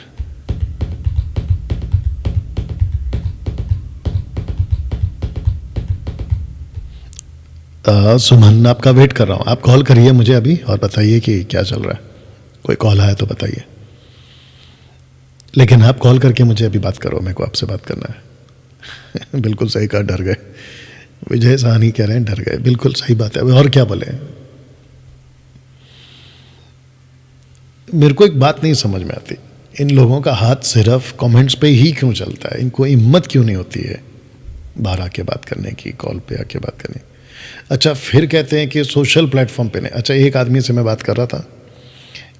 सुमन, आपका वेट कर रहा हूं। आप कॉल करिए मुझे अभी और बताइए कि क्या चल रहा है। कोई कॉल आया तो बताइए, लेकिन आप कॉल करके मुझे अभी बात करो, मेरे को आपसे बात करना है। बिल्कुल सही कहा, डर गए। विजय साहनी कह रहे हैं डर गए, बिल्कुल सही बात है। और क्या बोले, मेरे को एक बात नहीं समझ में आती, इन लोगों का हाथ सिर्फ कमेंट्स पे ही क्यों चलता है? इनको हिम्मत क्यों नहीं होती है बाहर आके बात करने की, कॉल पे आके बात करने की? अच्छा, फिर कहते हैं कि सोशल प्लेटफॉर्म पे नहीं। अच्छा, एक आदमी से मैं बात कर रहा था,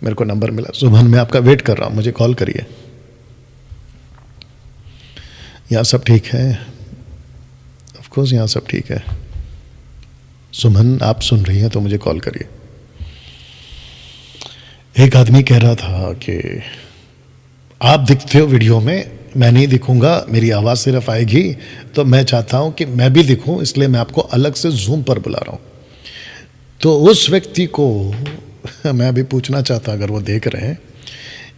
मेरे को नंबर मिला, सुमन मैं आपका वेट कर रहा हूँ, मुझे कॉल करिए। यहाँ सब ठीक है? ऑफ कोर्स यहाँ सब ठीक है। सुमन आप सुन रही हैं तो मुझे कॉल करिए। एक आदमी कह रहा था कि आप दिखते हो वीडियो में, मैं नहीं दिखूंगा, मेरी आवाज़ सिर्फ आएगी, तो मैं चाहता हूं कि मैं भी दिखूं, इसलिए मैं आपको अलग से जूम पर बुला रहा हूं। तो उस व्यक्ति को मैं भी पूछना चाहता, अगर वो देख रहे हैं,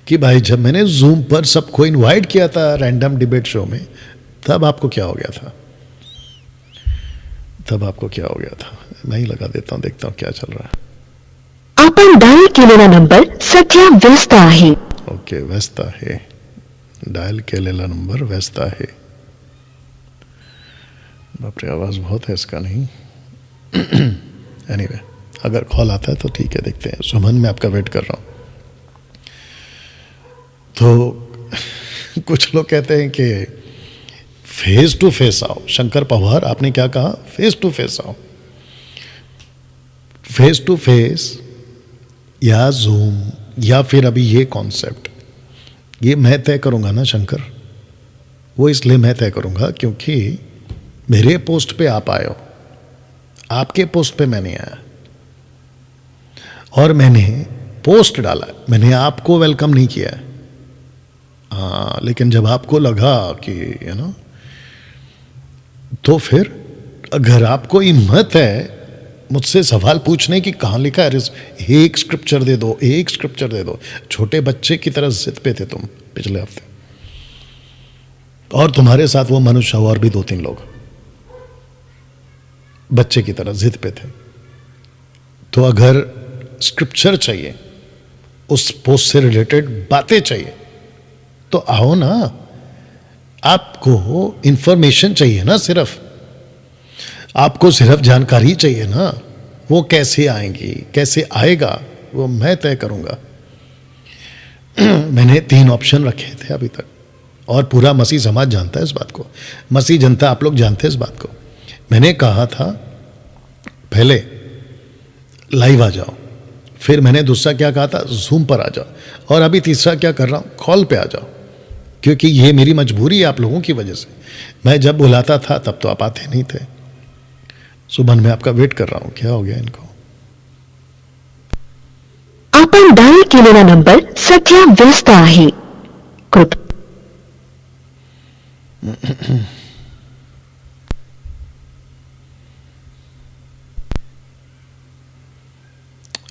कि भाई जब मैंने जूम पर सबको इनवाइट किया था रैंडम डिबेट शो में, तब आपको क्या हो गया था? तब आपको क्या हो गया था? मैं ही लगा देता हूं, देखता हूं क्या चल रहा है। आपण डायल केलेला नंबर सध्या व्यस्त आहे। ओके, व्यस्त आहे, डायल केलेला नंबर व्यस्त आहे। बापरे, आवाज़ बहुत है इसका, नहीं? एनीवे, अगर कॉल आता है तो ठीक है, देखते हैं। सुमन मैं आपका वेट कर रहा हूँ। तो कुछ लोग कहते हैं कि फेस टू फेस आओ। शंकर पवार, आपने क्या कहा? फेस टू फेस आओ। फेस टू फेस या जूम या फिर अभी ये कॉन्सेप्ट, ये मैं तय करूंगा ना शंकर। वो इसलिए मैं तय करूंगा क्योंकि मेरे पोस्ट पे आप आए हो, आपके पोस्ट पे मैं नहीं आया, और मैंने पोस्ट डाला, मैंने आपको वेलकम नहीं किया है। हाँ, लेकिन जब आपको लगा कि तो फिर अगर आपको हिम्मत है मुझसे सवाल पूछने की, कहाँ लिखा है एक स्क्रिप्चर दे दो, एक स्क्रिप्चर दे दो। छोटे बच्चे की तरह जिद पे थे तुम पिछले हफ्ते, और तुम्हारे साथ वो मनुष्य और भी 2-3 लोग बच्चे की तरह जिद पे थे। तो अगर स्क्रिप्चर चाहिए, उस पोस्ट से रिलेटेड बातें चाहिए, तो आओ ना। आपको इंफॉर्मेशन चाहिए ना, सिर्फ आपको सिर्फ जानकारी चाहिए ना। वो कैसे आएंगी, कैसे आएगा, वो मैं तय करूंगा। मैंने 3 ऑप्शन रखे थे अभी तक, और पूरा मसीह समाज जानता है इस बात को, मसीह जनता, आप लोग जानते हैं इस बात को। मैंने कहा था पहले लाइव आ जाओ, फिर मैंने दूसरा क्या कहा था, जूम पर आ जाओ, और अभी तीसरा क्या कर रहा हूँ, कॉल पे आ जाओ, क्योंकि ये मेरी मजबूरी है आप लोगों की वजह से। मैं जब बुलाता था तब तो आप आते नहीं थे। सुबह मैं आपका वेट कर रहा हूं, क्या हो गया इनको? आपण डायल केलेला नंबर सध्या व्यस्त आहे।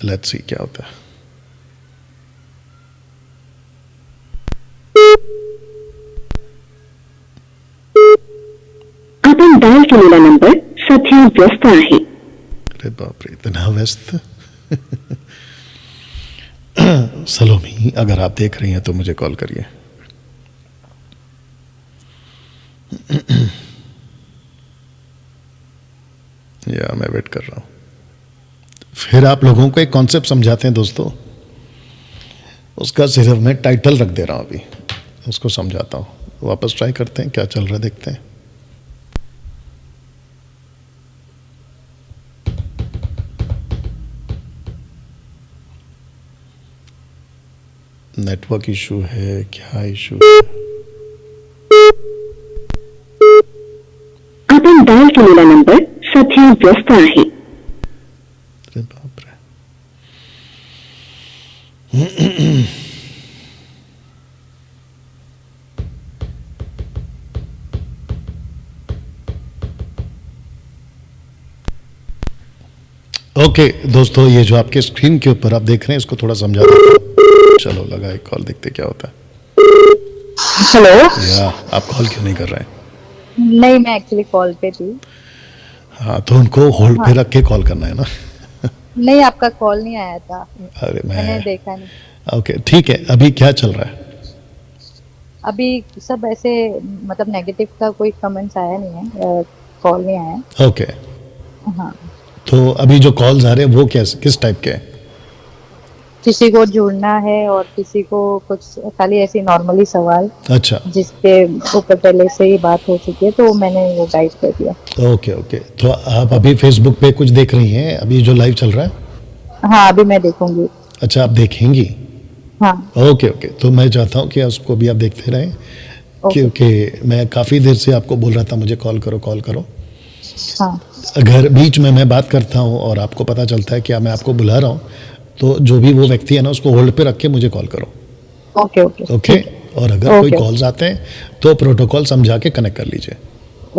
लेट्स सी क्या होता है। आपण डायल केलेला नंबर सध्या व्यस्त आहे। अरे बाप रे, इतना व्यस्त। सलोमी, अगर आप देख रही हैं तो मुझे कॉल करिए। या मैं वेट कर रहा हूं। फिर आप लोगों को एक कॉन्सेप्ट समझाते हैं दोस्तों, उसका सिर्फ मैं टाइटल रख दे रहा हूं, अभी उसको समझाता हूं। वापस ट्राई करते हैं क्या चल रहा है, देखते हैं। नेटवर्क इशू है, क्या इशू है? आपण डायल केलेला नंबर सध्या व्यस्त आहे। अरे बाप रे। ओके दोस्तों, ये जो आपके स्क्रीन के ऊपर आप देख रहे हैं, इसको थोड़ा समझा देता हूं। चलो लगा एक कॉल, देखते क्या होता है। हेलो। या आप कॉल क्यों नहीं कर रहे हैं? नहीं, मैं एक्चुअली कॉल पे थी। हाँ, तो उनको होल्ड पे रख के कॉल करना है ना। नहीं, आपका कॉल नहीं आया था। अरे मैंने देखा नहीं। ओके ठीक है, अभी क्या चल रहा है? अभी सब ऐसे मतलब नेगेटिव का कोई कमेंट्स आया नहीं है, कॉल नहीं आया। ओके, हाँ। तो अभी जो कॉल्स आ रहे हैं वो किस टाइप के हैं? किसी को जुड़ना है और किसी को कुछ खाली ऐसी नॉर्मली सवाल, अच्छा, जिसके ऊपर पहले से ही बात हो चुकी है, तो मैंने वो गाइड कर दिया। Okay okay. तो आप अभी फेसबुक पे कुछ देख रही हैं अभी जो लाइव चल रहा है? हाँ, अभी मैं देखूंगी। अच्छा, आप देखेंगी? हाँ, ओके ओके। तो मैं चाहता हूँ कि उसको भी आप देखते रहें, ओके। क्योंकि मैं काफ़ी देर से आपको बोल रहा था मुझे कॉल करो कॉल करो। हाँ, अगर बीच में मैं बात करता हूँ और आपको पता चलता है कि मैं आपको बुला रहा हूँ, तो जो भी वो व्यक्ति है ना, उसको होल्ड पे रख के मुझे कॉल करो। Okay okay okay. ठीक है। और अगर कोई ओके। कॉल्स आते हैं तो प्रोटोकॉल समझा के कनेक्ट कर लीजिए।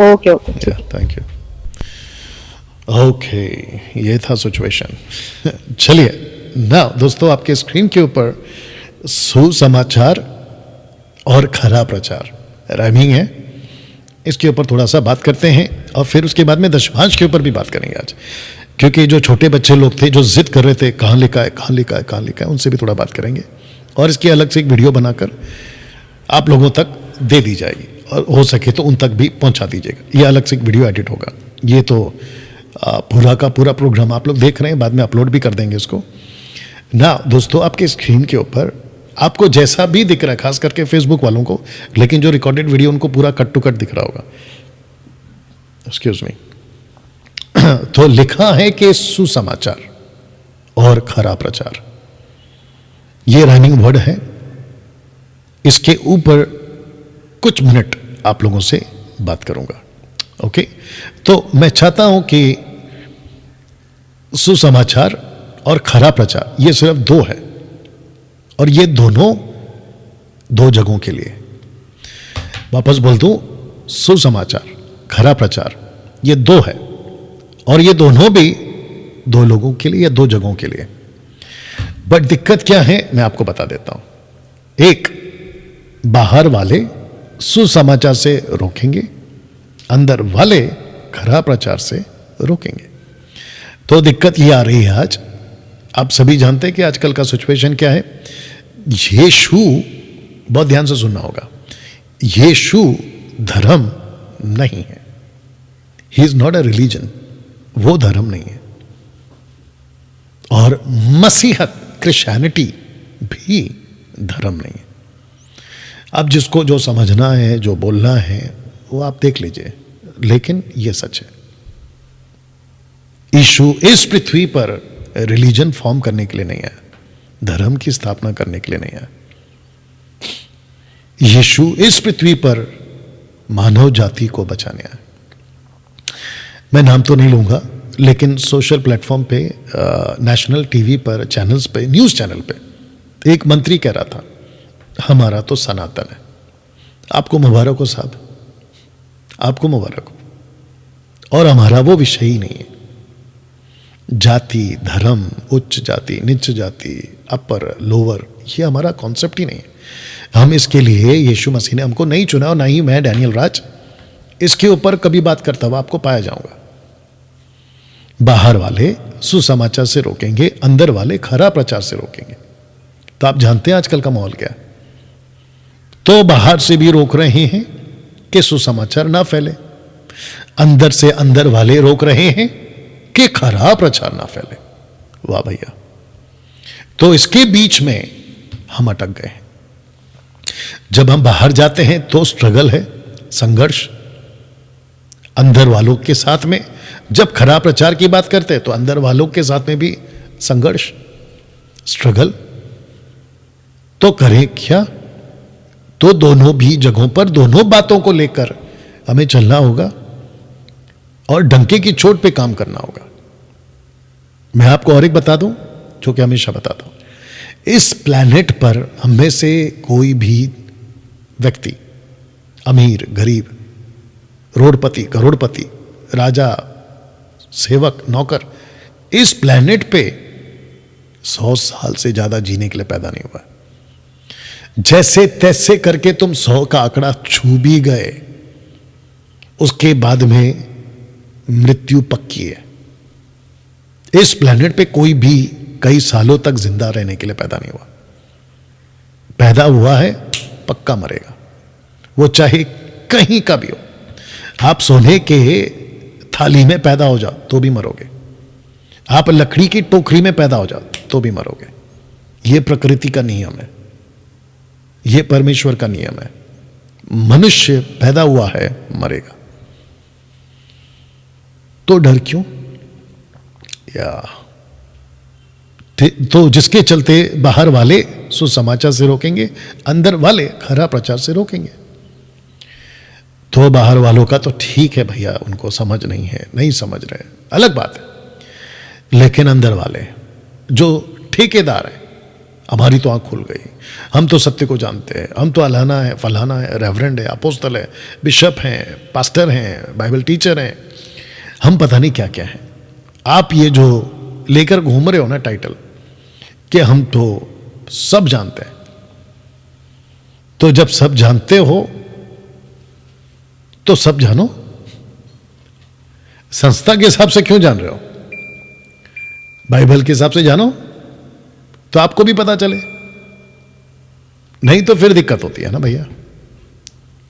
ओके ओके ठीक है। Thank you. ओके, ये था सिचुएशन। चलिए ना दोस्तों, आपके स्क्रीन के ऊपर सुसमाचार और खरा प्रचार राइमिंग है, इसके ऊपर थोड़ा सा बात करते हैं और फिर उसके बाद में दशवांश के ऊपर भी बात करेंगे आज, क्योंकि जो छोटे बच्चे लोग थे जो जिद कर रहे थे कहाँ लिखा है कहाँ लिखा है कहाँ लिखा है, उनसे भी थोड़ा बात करेंगे और इसकी अलग से एक वीडियो बनाकर आप लोगों तक दे दी जाएगी और हो सके तो उन तक भी पहुंचा दीजिएगा। ये अलग से एक वीडियो एडिट होगा। ये तो पूरा का पूरा प्रोग्राम आप लोग देख रहे हैं, बाद में अपलोड भी कर देंगे इसको ना। दोस्तों, आपके स्क्रीन के ऊपर आपको जैसा भी दिख रहा है, खास करके फेसबुक वालों को, लेकिन जो रिकॉर्डेड वीडियो उनको पूरा कट टू कट दिख रहा होगा। Excuse me. तो लिखा है कि सुसमाचार और खरा प्रचार, ये राइमिंग वर्ड है। इसके ऊपर कुछ मिनट आप लोगों से बात करूंगा। ओके, तो मैं चाहता हूं कि सुसमाचार और खरा प्रचार ये सिर्फ दो है, और ये दोनों दो जगहों के लिए। वापस बोल दूं, सुसमाचार खरा प्रचार ये दो है, और ये दोनों भी दो लोगों के लिए या दो जगहों के लिए। बट दिक्कत क्या है मैं आपको बता देता हूं। एक, बाहर वाले सुसमाचार से रोकेंगे, अंदर वाले खरा प्रचार से रोकेंगे। तो दिक्कत ये आ रही है आज। आप सभी जानते हैं कि आजकल का सिचुएशन क्या है। यीशु, बहुत ध्यान से सुनना होगा, यीशु धर्म नहीं है। He is not a religion, वो धर्म नहीं है। और मसीहत, क्रिश्चियनिटी भी धर्म नहीं है। अब जिसको जो समझना है, जो बोलना है, वो आप देख लीजिए, लेकिन ये सच है। यीशु इस पृथ्वी पर रिलीजन फॉर्म करने के लिए नहीं आया, धर्म की स्थापना करने के लिए नहीं आया। यीशु इस पृथ्वी पर मानव जाति को बचाने आया। मैं नाम तो नहीं लूंगा, लेकिन सोशल प्लेटफॉर्म पे, नेशनल टीवी पर, चैनल्स पे, न्यूज़ चैनल पे एक मंत्री कह रहा था, हमारा तो सनातन है। आपको मुबारक हो साहब, आपको मुबारक हो। और हमारा वो विषय ही नहीं है। जाति, धर्म, उच्च जाति, नीच जाति, अपर, लोअर, ये हमारा कॉन्सेप्ट ही नहीं है। हम इसके लिए, यीशु मसीह ने हमको नहीं चुना, और ना ही मैं डैनियल राज इसके ऊपर कभी बात करता हुआ आपको पाया जाऊंगा। बाहर वाले सुसमाचार से रोकेंगे, अंदर वाले खरा प्रचार से रोकेंगे। तो आप जानते हैं आजकल का माहौल क्या है। तो बाहर से भी रोक रहे हैं कि सुसमाचार ना फैले, अंदर से अंदर वाले रोक रहे हैं कि खरा प्रचार ना फैले। वाह भैया। तो इसके बीच में हम अटक गए हैं। जब हम बाहर जाते हैं तो स्ट्रगल है, संघर्ष अंदर वालों के साथ में। जब खरा प्रचार की बात करते हैं तो अंदर वालों के साथ में भी संघर्ष, स्ट्रगल। तो करें क्या? तो दोनों भी जगहों पर, दोनों बातों को लेकर हमें चलना होगा और डंके की चोट पे काम करना होगा। मैं आपको और एक बता दूं, जो कि हमेशा बताता हूं, इस प्लैनेट पर हम में से कोई भी व्यक्ति, अमीर, गरीब, रोडपति, करोड़पति, राजा, सेवक, नौकर, इस प्लैनेट पे 100 साल से ज्यादा जीने के लिए पैदा नहीं हुआ। जैसे तैसे करके तुम 100 का आंकड़ा छू भी गए, उसके बाद में मृत्यु पक्की है। इस प्लैनेट पे कोई भी कई सालों तक जिंदा रहने के लिए पैदा नहीं हुआ। पैदा हुआ है, पक्का मरेगा, वो चाहे कहीं का भी हो। आप सोने के थाली में पैदा हो जाओ तो भी मरोगे, आप लकड़ी की टोकरी में पैदा हो जाओ तो भी मरोगे। ये प्रकृति का नियम है, ये परमेश्वर का नियम है। मनुष्य पैदा हुआ है, मरेगा। तो डर क्यों? या तो जिसके चलते बाहर वाले सुसमाचार से रोकेंगे, अंदर वाले खरा प्रचार से रोकेंगे। तो बाहर वालों का तो ठीक है भैया, उनको समझ नहीं है, नहीं समझ रहे, अलग बात है। लेकिन अंदर वाले जो ठेकेदार है, हमारी तो आंख खुल गई, हम तो सत्य को जानते हैं, हम तो अलाना है, फलाना है, रेवरेंड है, अपोस्तल है, बिशप हैं, पास्टर हैं, बाइबल टीचर हैं, हम पता नहीं क्या क्या है। आप ये जो लेकर घूम रहे हो ना टाइटल कि हम तो सब जानते हैं, तो जब सब जानते हो तो सब जानो। संस्था के हिसाब से क्यों जान रहे हो? बाइबल के हिसाब से जानो तो आपको भी पता चले। नहीं तो फिर दिक्कत होती है ना भैया,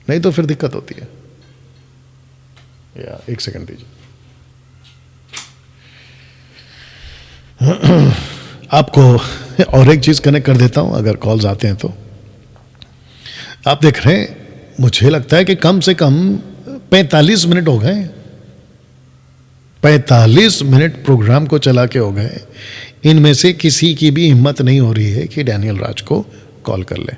नहीं तो फिर दिक्कत होती है। या एक सेकंड दीजिए। आपको और एक चीज कनेक्ट कर देता हूं, अगर कॉल्स आते हैं तो। आप देख रहे हैं, मुझे लगता है कि कम से कम 45 मिनट हो गए, 45 मिनट प्रोग्राम को चला के हो गए। इनमें से किसी की भी हिम्मत नहीं हो रही है कि डैनियल राज को कॉल कर ले।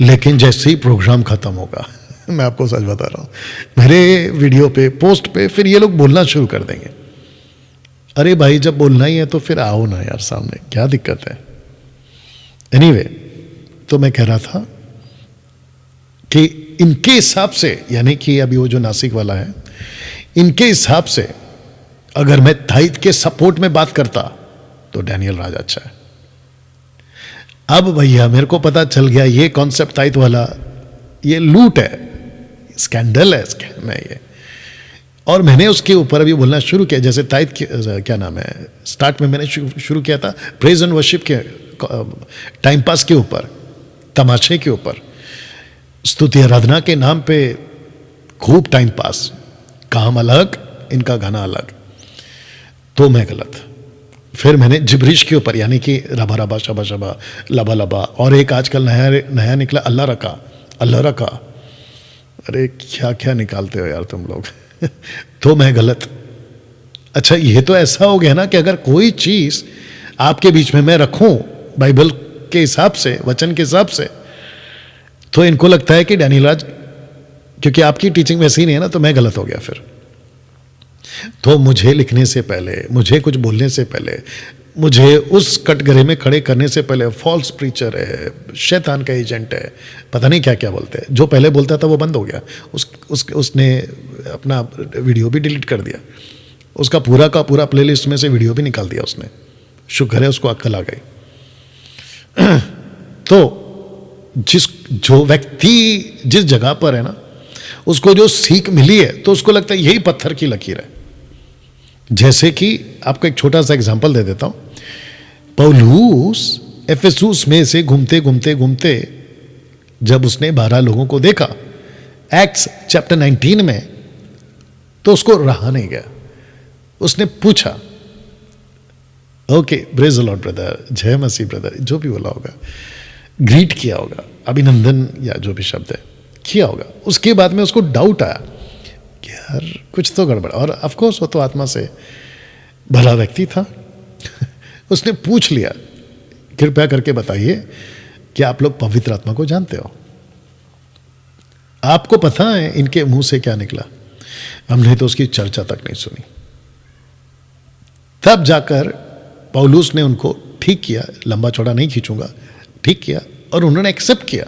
लेकिन जैसे ही प्रोग्राम खत्म होगा, मैं आपको सच बता रहा हूं, मेरे वीडियो पे, पोस्ट पे फिर ये लोग बोलना शुरू कर देंगे। अरे भाई, जब बोलना ही है तो फिर आओ ना यार सामने, क्या दिक्कत है? एनीवे, तो मैं कह रहा था कि इनके हिसाब से, यानी कि अभी वो जो नासिक वाला है, इनके हिसाब से अगर मैं ताइद के सपोर्ट में बात करता तो डैनियल राज अच्छा है। अब भैया मेरे को पता चल गया ये कॉन्सेप्ट ताइद वाला, ये लूट है, स्कैंडल है, स्कैम है ये। और मैंने उसके ऊपर अभी बोलना शुरू किया। जैसे ताइद क्या नाम है, स्टार्ट में मैंने शुरू किया था प्रेज एंड वर्शिप के, टाइम पास के ऊपर, तमाशे के ऊपर, स्तुति आराधना के नाम पे खूब टाइम पास, काम अलग, इनका गाना अलग। तो मैं गलत। फिर मैंने जिब्रिश के ऊपर, यानी कि रबा रबा शबा शबा लबा लबा, और एक आजकल नया निकला अल्लाह रका, अल्लाह रका। अरे क्या क्या निकालते हो यार तुम लोग। तो मैं गलत। अच्छा, ये तो ऐसा हो गया ना कि अगर कोई चीज आपके बीच में मैं रखूं बाइबल के हिसाब से, वचन के हिसाब से, तो इनको लगता है कि डैनियल राज, क्योंकि आपकी टीचिंग वैसी नहीं है ना, तो मैं गलत हो गया फिर। तो मुझे लिखने से पहले, मुझे कुछ बोलने से पहले, मुझे उस कटघरे में खड़े करने से पहले, फॉल्स प्रीचर है, शैतान का एजेंट है, पता नहीं क्या क्या बोलते हैं। जो पहले बोलता था वो बंद हो गया, उसने अपना वीडियो भी डिलीट कर दिया, उसका पूरा का पूरा प्लेलिस्ट में से वीडियो भी निकाल दिया उसने। शुक्र है उसको अक्ल आ गई। तो जो व्यक्ति जिस जगह पर है ना, उसको जो सीख मिली है, तो उसको लगता है यही पत्थर की लकीर है। जैसे कि आपको एक छोटा सा एग्जांपल दे देता हूं। पौलुस एफेसुस में से घूमते घूमते घूमते जब उसने 12 लोगों को देखा एक्ट्स चैप्टर 19 में, तो उसको रहा नहीं गया। उसने पूछा, okay praise the Lord brother, जय मसीह ब्रदर, जो भी बोला होगा, ग्रीट किया होगा, अभिनंदन या जो भी शब्द है किया होगा। उसके बाद में उसको डाउट आया कि यार कुछ तो गड़बड़। और ऑफ कोर्स वो तो आत्मा से भला व्यक्ति था। उसने पूछ लिया, कृपया करके बताइए कि आप लोग पवित्र आत्मा को जानते हो? आपको पता है इनके मुंह से क्या निकला? हमने तो उसकी चर्चा तक नहीं सुनी। तब जाकर पौलुस ने उनको ठीक किया, लंबा चौड़ा नहीं खींचूंगा, ठीक किया, और उन्होंने एक्सेप्ट किया,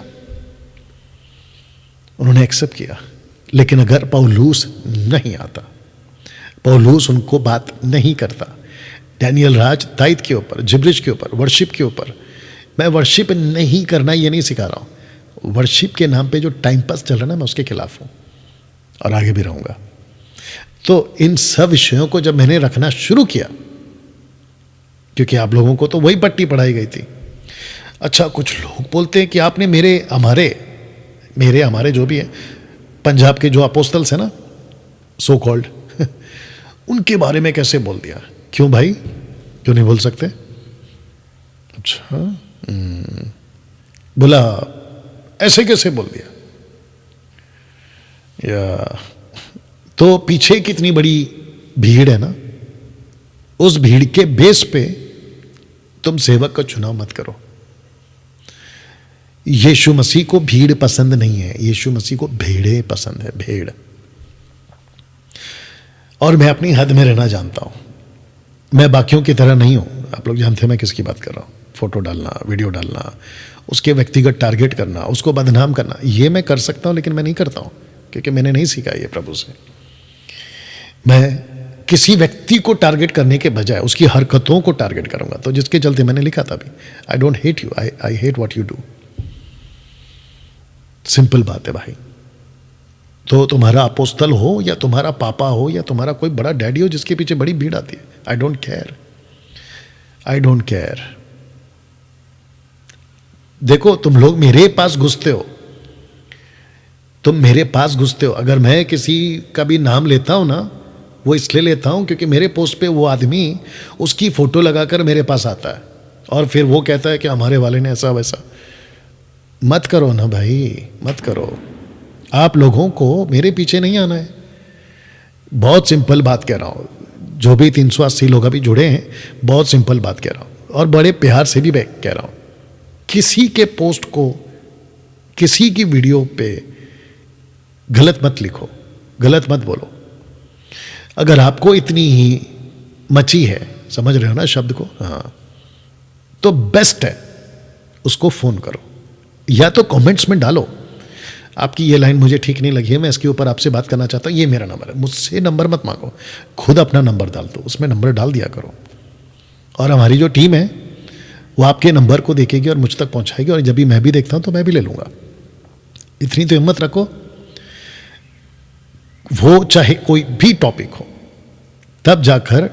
उन्होंने एक्सेप्ट किया। लेकिन अगर पौलुस नहीं आता, पौलुस उनको बात नहीं करता, डैनियल राज ताइद के ऊपर, जिब्रिश के ऊपर, वर्शिप के ऊपर, मैं वर्शिप नहीं करना ये नहीं सिखा रहा हूं। वर्शिप के नाम पे जो टाइम पास चल रहा है ना, मैं उसके खिलाफ हूं और आगे भी रहूंगा। तो इन सब विषयों को जब मैंने रखना शुरू किया, क्योंकि आप लोगों को तो वही पट्टी पढ़ाई गई थी। अच्छा, कुछ लोग बोलते हैं कि आपने मेरे हमारे जो भी है, पंजाब के जो अपोस्टल्स हैं ना, सो कॉल्ड, उनके बारे में कैसे बोल दिया? क्यों भाई, क्यों नहीं बोल सकते? अच्छा, बोला ऐसे कैसे बोल दिया? या तो पीछे कितनी बड़ी भीड़ है ना, उस भीड़ के बेस पे तुम सेवक का चुनाव मत करो। यीशु मसीह को भीड़ पसंद नहीं है, यीशु मसीह को भेड़े पसंद है, भेड़। और मैं अपनी हद में रहना जानता हूं, मैं बाकियों की तरह नहीं हूं। आप लोग जानते हैं मैं किसकी बात कर रहा हूं। फोटो डालना, वीडियो डालना, उसके व्यक्तिगत टारगेट करना, उसको बदनाम करना, ये मैं कर सकता हूं, लेकिन मैं नहीं करता हूं क्योंकि मैंने नहीं सीखा ये प्रभु से। मैं किसी व्यक्ति को टारगेट करने के बजाय उसकी हरकतों को टारगेट करूंगा। तो जिसके चलते मैंने लिखा था भी, I don't hate you, I hate what you do. Simple बात है भाई। तो तुम्हारा अपोस्तल हो या तुम्हारा पापा हो या तुम्हारा कोई बड़ा डैडी हो जिसके पीछे बड़ी भीड़ आती है, I don't care, I don't care. देखो तुम लोग मेरे पास घुसते हो, तुम मेरे पास घुसते हो। अगर मैं किसी का भी नाम लेता हूं ना, वो इसलिए लेता हूं क्योंकि मेरे पोस्ट पे वो आदमी उसकी फोटो लगाकर मेरे पास आता है और फिर वो कहता है कि हमारे वाले ने ऐसा वैसा। मत करो ना भाई, मत करो। आप लोगों को मेरे पीछे नहीं आना है। बहुत सिंपल बात कह रहा हूं, जो भी 380 लोग अभी जुड़े हैं, बहुत सिंपल बात कह रहा हूं और बड़े प्यार से भी मैं कह रहा हूं। किसी के पोस्ट को, किसी की वीडियो पे गलत मत लिखो, गलत मत बोलो। अगर आपको इतनी ही मची है, समझ रहे हो ना शब्द को, हाँ, तो बेस्ट है उसको फोन करो या तो कमेंट्स में डालो, आपकी ये लाइन मुझे ठीक नहीं लगी है, मैं इसके ऊपर आपसे बात करना चाहता हूं, ये मेरा नंबर है। मुझसे नंबर मत मांगो, खुद अपना नंबर डाल दो, उसमें नंबर डाल दिया करो और हमारी जो टीम है वो आपके नंबर को देखेगी और मुझ तक पहुंचाएगी और जब भी मैं भी देखता हूं तो मैं भी ले लूंगा। इतनी तो हिम्मत रखो। वो चाहे कोई भी टॉपिक हो, तब जाकर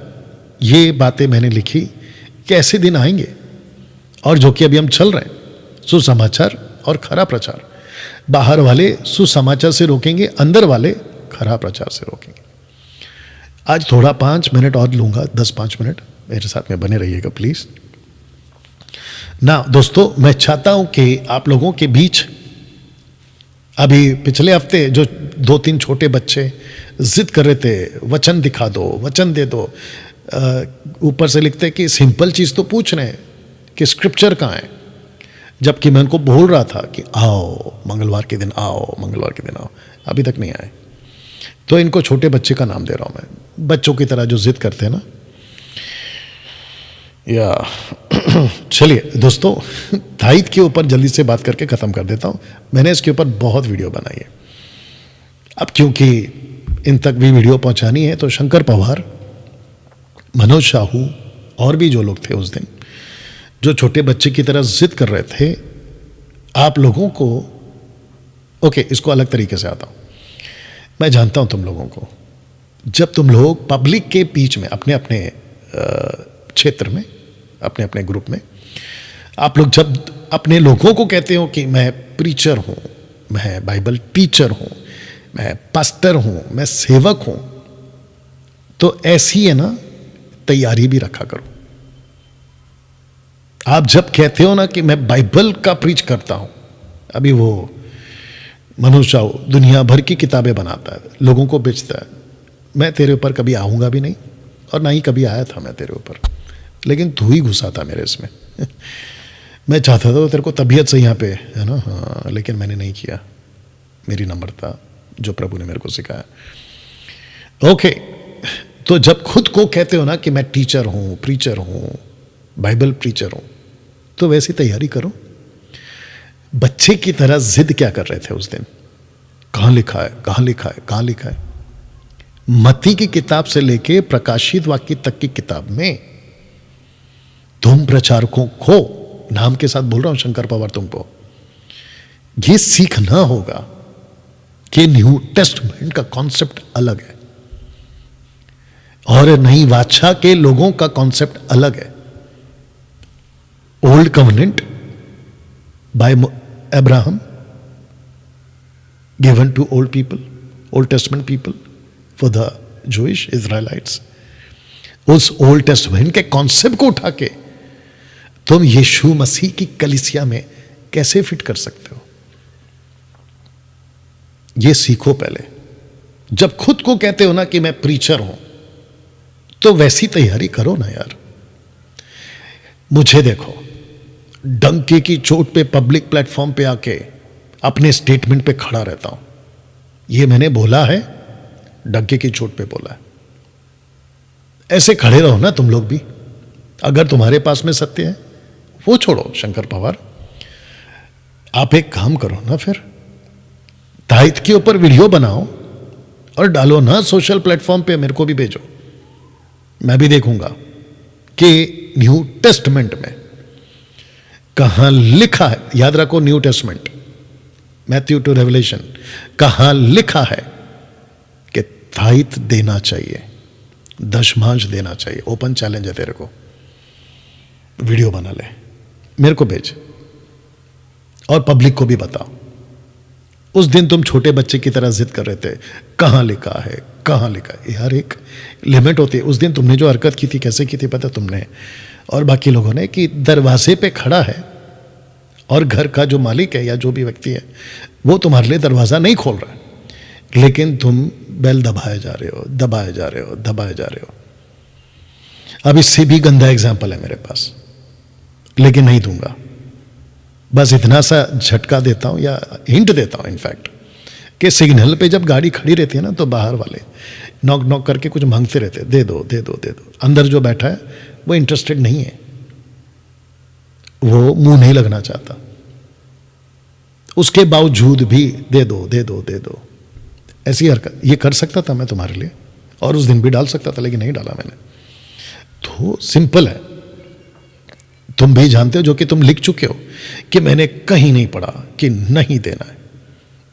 ये बातें मैंने लिखी कि ऐसे दिन आएंगे और जो कि अभी हम चल रहे हैं, सुसमाचार और खरा प्रचार। बाहर वाले सुसमाचार से रोकेंगे, अंदर वाले खरा प्रचार से रोकेंगे। आज थोड़ा 5 मिनट और लूंगा, 10-5 मिनट मेरे साथ में बने रहिएगा प्लीज ना। दोस्तों मैं चाहता हूं कि आप लोगों के बीच, अभी पिछले हफ्ते जो 2-3 छोटे बच्चे जिद कर रहे थे, वचन दिखा दो, वचन दे दो, ऊपर से लिखते कि सिंपल चीज तो पूछ रहे हैं कि स्क्रिप्चर कहाँ है, जबकि मैं उनको बोल रहा था कि आओ मंगलवार के दिन आओ, मंगलवार के दिन आओ, अभी तक नहीं आए। तो इनको छोटे बच्चे का नाम दे रहा हूं मैं, बच्चों की तरह जो जिद करते हैं ना। या चलिए दोस्तों, ताईद के ऊपर जल्दी से बात करके खत्म कर देता हूं। मैंने इसके ऊपर बहुत वीडियो बनाई है, अब क्योंकि इन तक भी वीडियो पहुंचानी है तो शंकर पवार, मनोज शाहू और भी जो लोग थे उस दिन, जो छोटे बच्चे की तरह जिद कर रहे थे, आप लोगों को, ओके इसको अलग तरीके से आता हूं। मैं जानता हूं तुम लोगों को, जब तुम लोग पब्लिक के बीच में, अपने अपने क्षेत्र में, अपने अपने ग्रुप में, आप लोग जब अपने लोगों को कहते हो कि मैं प्रीचर हूं, मैं बाइबल टीचर हूं, मैं पास्टर हूं, मैं सेवक हूं, तो ऐसी है ना तैयारी भी रखा करो। आप जब कहते हो ना कि मैं बाइबल का प्रीच करता हूं, अभी वो मनोज शाहू दुनिया भर की किताबें बनाता है, लोगों को बेचता है, मैं तेरे ऊपर कभी आऊंगा भी नहीं और ना ही कभी आया था मैं तेरे ऊपर, लेकिन तू ही घुसा था मेरे इसमें। मैं चाहता था तेरे को तबीयत से यहाँ पे है ना, हाँ, लेकिन मैंने नहीं किया। मेरी नम्रता जो प्रभु ने मेरे को सिखाया। ओके, तो जब खुद को कहते हो ना कि मैं टीचर हूं, प्रीचर हूं, बाइबल प्रीचर हूं, तो वैसी तैयारी करो। बच्चे की तरह जिद क्या कर रहे थे उस दिन, कहां लिखा है, कहां लिखा है, कहां लिखा है। मत्ती की किताब से लेके प्रकाशित वाक्य तक की किताब में तुम प्रचारकों को, नाम के साथ बोल रहा हूं शंकर पवार, तुमको ये सीखना होगा कि न्यू टेस्टमेंट का कॉन्सेप्ट अलग है और नई वाचा के लोगों का कॉन्सेप्ट अलग है। Old covenant by Abraham given to old people, Old Testament people for the Jewish Israelites. उस ओल्ड टेस्टमेंट के कॉन्सेप्ट को उठा के तुम यीशु मसीह की कलीसिया में कैसे फिट कर सकते हो? यह सीखो पहले। जब खुद को कहते हो ना कि मैं प्रीचर हूं, तो वैसी तैयारी करो ना यार। मुझे देखो, डंके की चोट पे पब्लिक प्लेटफॉर्म पे आके अपने स्टेटमेंट पे खड़ा रहता हूं। यह मैंने बोला है, डंके की चोट पे बोला है। ऐसे खड़े रहो ना तुम लोग भी। अगर तुम्हारे पास में सत्य है, वो छोड़ो शंकर पवार, आप एक काम करो ना, फिर ताइथ के ऊपर वीडियो बनाओ और डालो ना सोशल प्लेटफॉर्म पे, मेरे को भी भेजो, मैं भी देखूंगा कि न्यू टेस्टमेंट में कहां लिखा है। याद रखो, New Testament, Matthew to Revelation, कहां लिखा है कि ताइथ देना चाहिए, दशमांश देना चाहिए। ओपन चैलेंज है तेरे को, वीडियो बना ले, मेरे को भेज और पब्लिक को भी बताओ। उस दिन तुम छोटे बच्चे की तरह जिद कर रहे थे, कहां लिखा है, कहां लिखा है। यार एक लिमिट होती है। उस दिन तुमने जो हरकत की थी, कैसे की थी पता तुमने और बाकी लोगों ने, कि दरवाजे पे खड़ा है और घर का जो मालिक है या जो भी व्यक्ति है वो तुम्हारे लिए दरवाजा नहीं खोल रहा है, लेकिन तुम बेल दबाए जा रहे हो, दबाए जा रहे हो, दबाए जा रहे हो। अब इससे भी गंदा एग्जाम्पल है मेरे पास, लेकिन नहीं दूंगा। बस इतना सा झटका देता हूं या हिंट देता हूं इनफैक्ट, कि सिग्नल पे जब गाड़ी खड़ी रहती है ना, तो बाहर वाले नॉक नॉक करके कुछ मांगते रहते, दे दो दे दो दे दो। अंदर जो बैठा है वो इंटरेस्टेड नहीं है, वो मुंह नहीं लगना चाहता, उसके बावजूद भी दे दो दे दो दे दो। ऐसी हरकत ये कर सकता था मैं तुम्हारे लिए, और उस दिन भी डाल सकता था, लेकिन नहीं डाला मैंने। तो सिंपल है, तुम भी जानते हो, जो कि तुम लिख चुके हो, कि मैंने कहीं नहीं पढ़ा कि नहीं देना है।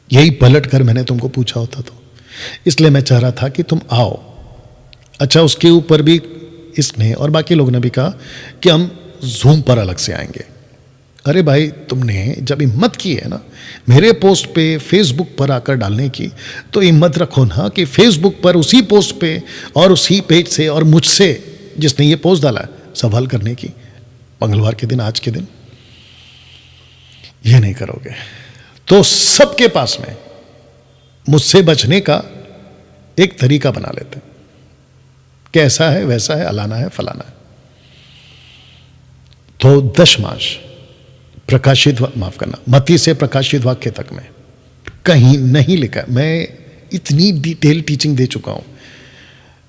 यही पलट कर मैंने तुमको पूछा होता तो, इसलिए मैं चाह रहा था कि तुम आओ। अच्छा, उसके ऊपर भी इसने और बाकी लोगों ने भी कहा कि हम जूम पर अलग से आएंगे। अरे भाई, तुमने जब हिम्मत की है ना मेरे पोस्ट पे फेसबुक पर आकर डालने की, तो हिम्मत रखो ना कि फेसबुक पर उसी पोस्ट पे और उसी पेज से और मुझसे, जिसने ये पोस्ट डाला है, सवाल करने की। मंगलवार के दिन, आज के दिन ये नहीं करोगे तो सबके पास में मुझसे बचने का एक तरीका बना लेते, कैसा है वैसा है, अलाना है फलाना है। तो दशमांश प्रकाशित, माफ करना, मत्ती से प्रकाशित वाक्य तक में कहीं नहीं लिखा। मैं इतनी डिटेल टीचिंग दे चुका हूं।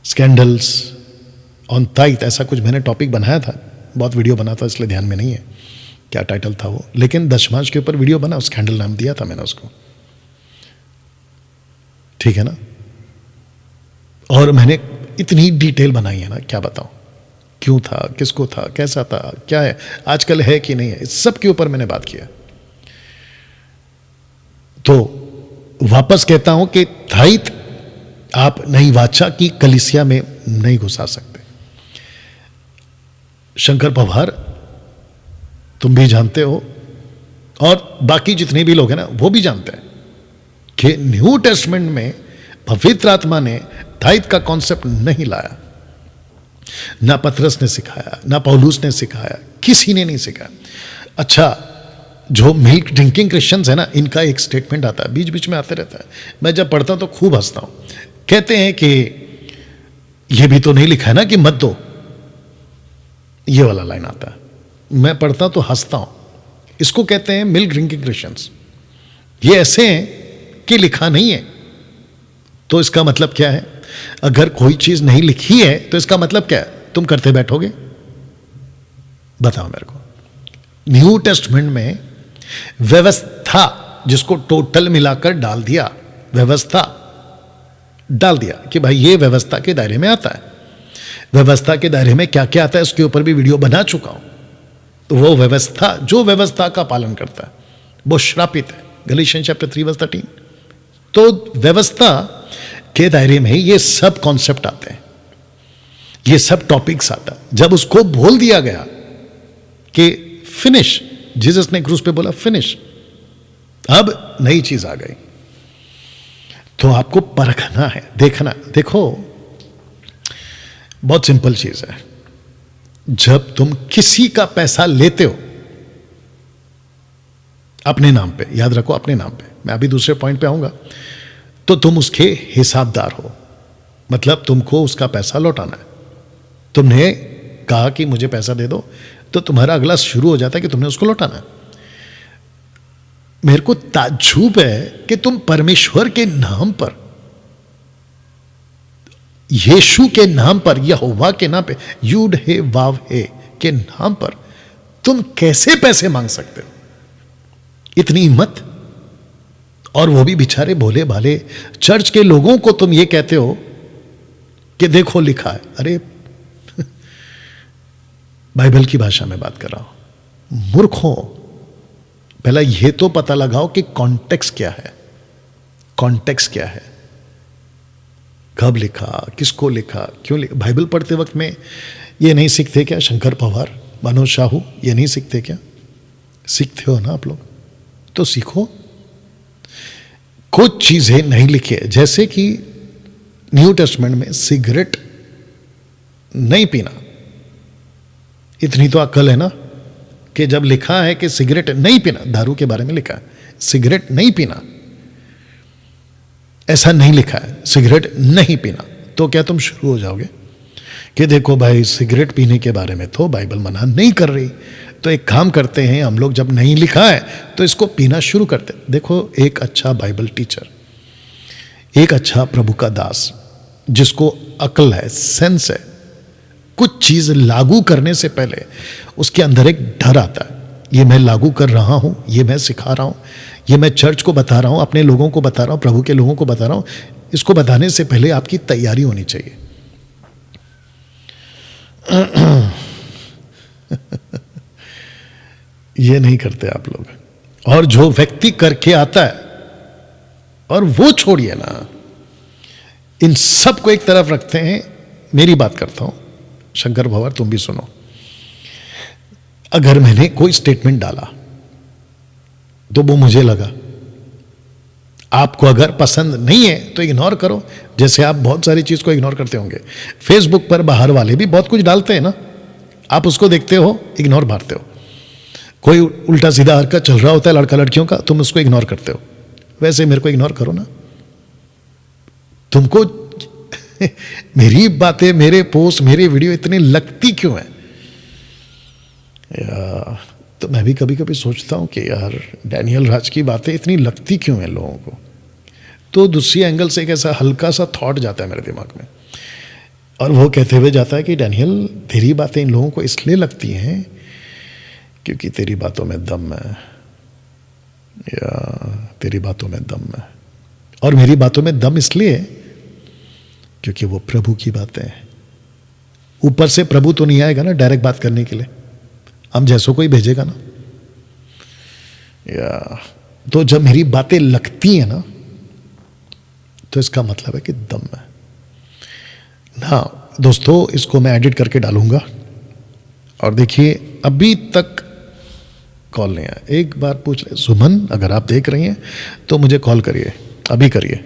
स्कैंडल्स ऑन ताइथ, ऐसा कुछ मैंने टॉपिक बनाया था, बहुत वीडियो बना था, इसलिए ध्यान में नहीं है क्या टाइटल था वो, लेकिन दशमांश के ऊपर वीडियो बना, स्कैंडल नाम दिया था मैंने उसको, ठीक है ना। और मैंने इतनी डिटेल बनाई है ना, क्या बताऊं, क्यों था, किसको था, कैसा था, क्या है, आजकल है कि नहीं है, इस सब के ऊपर मैंने बात किया। तो वापस कहता हूं कि ताइथ आप नई वाचा की कलीसिया में नहीं घुसा सकते। शंकर पवार, तुम भी जानते हो और बाकी जितने भी लोग हैं ना वो भी जानते हैं कि न्यू टेस्टमेंट में पवित्र आत्मा ने ताइथ का कॉन्सेप्ट नहीं लाया। ना पतरस ने सिखाया, ना पौलुस ने सिखाया, किसी ने नहीं सिखाया। अच्छा, जो मिल्क ड्रिंकिंग क्रिश्चियंस है ना, इनका एक स्टेटमेंट आता है, बीच बीच में आते रहता है, मैं जब पढ़ता हूं तो खूब हंसता हूं। कहते हैं कि यह भी तो नहीं लिखा है ना कि मत दो, ये वाला लाइन आता है, मैं पढ़ता तो हंसता हूं। इसको कहते हैं मिल्क ड्रिंकिंग क्रिश्चियंस। ये ऐसे हैं कि लिखा नहीं है, तो इसका मतलब क्या है? अगर कोई चीज नहीं लिखी है तो इसका मतलब क्या है? तुम करते बैठोगे? बताओ मेरे को। न्यू टेस्टमेंट में व्यवस्था, जिसको टोटल मिलाकर डाल दिया, व्यवस्था डाल दिया कि भाई ये व्यवस्था के दायरे में आता है। व्यवस्था के दायरे में क्या क्या आता है उसके ऊपर भी वीडियो बना चुका हूं। तो वो व्यवस्था, जो व्यवस्था का पालन करता है वो श्रापित है, गलीशियन चैप्टर 3:13। तो व्यवस्था के दायरे में ये सब कॉन्सेप्ट आते हैं, ये सब टॉपिक्स आता है। जब उसको बोल दिया गया कि फिनिश, जीसस ने क्रूस पे बोला फिनिश, अब नई चीज आ गई। तो आपको परखना है, देखना। देखो बहुत सिंपल चीज है, जब तुम किसी का पैसा लेते हो अपने नाम पे, याद रखो अपने नाम पे, मैं अभी दूसरे पॉइंट पे आऊंगा, तो तुम उसके हिसाबदार हो, मतलब तुमको उसका पैसा लौटाना है। तुमने कहा कि मुझे पैसा दे दो, तो तुम्हारा अगला शुरू हो जाता है कि तुमने उसको लौटाना है। मेरे को ताज्जुब है कि तुम परमेश्वर के नाम पर, यीशु के नाम पर, यहोवा के नाम पे, यूड हे वाव हे के नाम पर तुम कैसे पैसे मांग सकते हो? इतनी हिम्मत, और वो भी बेचारे भोले भाले चर्च के लोगों को तुम ये कहते हो कि देखो लिखा है। अरे बाइबल की भाषा में बात कर रहा हूं, मूर्खों, पहला ये तो पता लगाओ कि कॉन्टेक्स्ट क्या है, कॉन्टेक्स्ट क्या है, कब लिखा, किसको लिखा, क्यों लिखा। बाइबल पढ़ते वक्त में ये नहीं सीखते क्या? शंकर पवार, मनोज शाहू, ये नहीं सीखते क्या? सीखते हो ना आप लोग, तो सीखो। कुछ चीजें नहीं लिखी है, जैसे कि न्यू टेस्टमेंट में सिगरेट नहीं पीना, इतनी तो अक्ल है ना कि जब लिखा है कि सिगरेट नहीं पीना, दारू के बारे में लिखा है सिगरेट नहीं पीना, ऐसा नहीं लिखा है सिगरेट नहीं पीना, तो क्या तुम शुरू हो जाओगे कि देखो भाई सिगरेट पीने के बारे में तो बाइबल मना नहीं कर रही, तो एक काम करते हैं हम लोग, जब नहीं लिखा है तो इसको पीना शुरू करते। देखो, एक अच्छा बाइबल टीचर, एक अच्छा प्रभु का दास, जिसको अक्ल है, सेंस है, कुछ चीज लागू करने से पहले उसके अंदर एक डर आता है, ये मैं लागू कर रहा हूं, ये मैं सिखा रहा हूं, ये मैं चर्च को बता रहा हूं, अपने लोगों को बता रहा हूं, प्रभु के लोगों को बता रहा हूं, इसको बताने से पहले आपकी तैयारी होनी चाहिए। ये नहीं करते आप लोग। और जो व्यक्ति करके आता है, और वो छोड़िए ना, इन सब को एक तरफ रखते हैं। मेरी बात करता हूं, शंकर भंवर तुम भी सुनो, अगर मैंने कोई स्टेटमेंट डाला तो वो मुझे लगा, आपको अगर पसंद नहीं है तो इग्नोर करो, जैसे आप बहुत सारी चीज को इग्नोर करते होंगे। फेसबुक पर बाहर वाले भी बहुत कुछ डालते हैं ना, आप उसको देखते हो, इग्नोर मारते हो। कोई उल्टा सीधा हरकत चल रहा होता है लड़का लड़कियों का, तुम उसको इग्नोर करते हो। वैसे मेरे को इग्नोर करो ना। तुमको मेरी बातें, मेरे पोस्ट, मेरे वीडियो इतनी लगती क्यों है यार? तो मैं भी कभी कभी सोचता हूं कि यार डैनियल राज की बातें इतनी लगती क्यों है लोगों को। तो दूसरी एंगल से एक ऐसा हल्का सा थॉट जाता है मेरे दिमाग में, और वो कहते हुए जाता है कि डैनियल, तेरी बातें इन लोगों को इसलिए लगती हैं क्योंकि तेरी बातों में दम है, या तेरी बातों में दम है। और मेरी बातों में दम इसलिए क्योंकि वो प्रभु की बातें हैं। ऊपर से प्रभु तो नहीं आएगा ना डायरेक्ट बात करने के लिए, हम जैसों को ही भेजेगा ना। या तो जब मेरी बातें लगती हैं ना, तो इसका मतलब है कि दम है ना। दोस्तों, इसको मैं एडिट करके डालूंगा। और देखिए, अभी तक कॉल नहीं आया। एक बार पूछ ले, सुमन अगर आप देख रही हैं तो मुझे कॉल करिए, अभी करिए,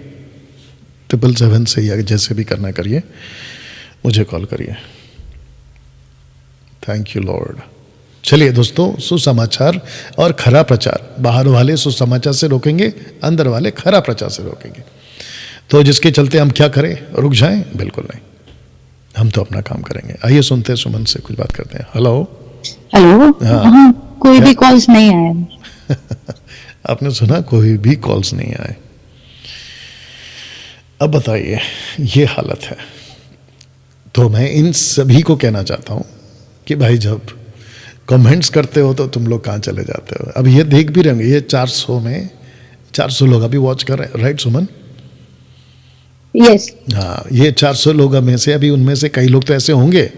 777 से या जैसे भी करना करिए, मुझे कॉल करिए। Thank you Lord. चलिए दोस्तों, सुसमाचार और खरा प्रचार, बाहर वाले सुसमाचार से रोकेंगे, अंदर वाले खरा प्रचार से रोकेंगे। तो जिसके चलते हम क्या करें, रुक जाएं? बिल्कुल नहीं, हम तो अपना काम करेंगे। आइए सुनते हैं, सुमन से कुछ बात करते हैं। Hello hello. हाँ, कोई भी कॉल्स नहीं आए। आपने सुना, कोई भी कॉल्स नहीं आए। अब बताइए, ये हालत है। तो मैं इन सभी को कहना चाहता हूं कि भाई, जब कमेंट्स करते हो तो तुम लोग कहां चले जाते हो? अब ये देख भी रहे होंगे, ये 400 में 400 लोग अभी वॉच कर रहे हैं, राइट सुमन? यस। हाँ, ये 400 लोग में से अभी उनमें से कई लोग तो ऐसे होंगे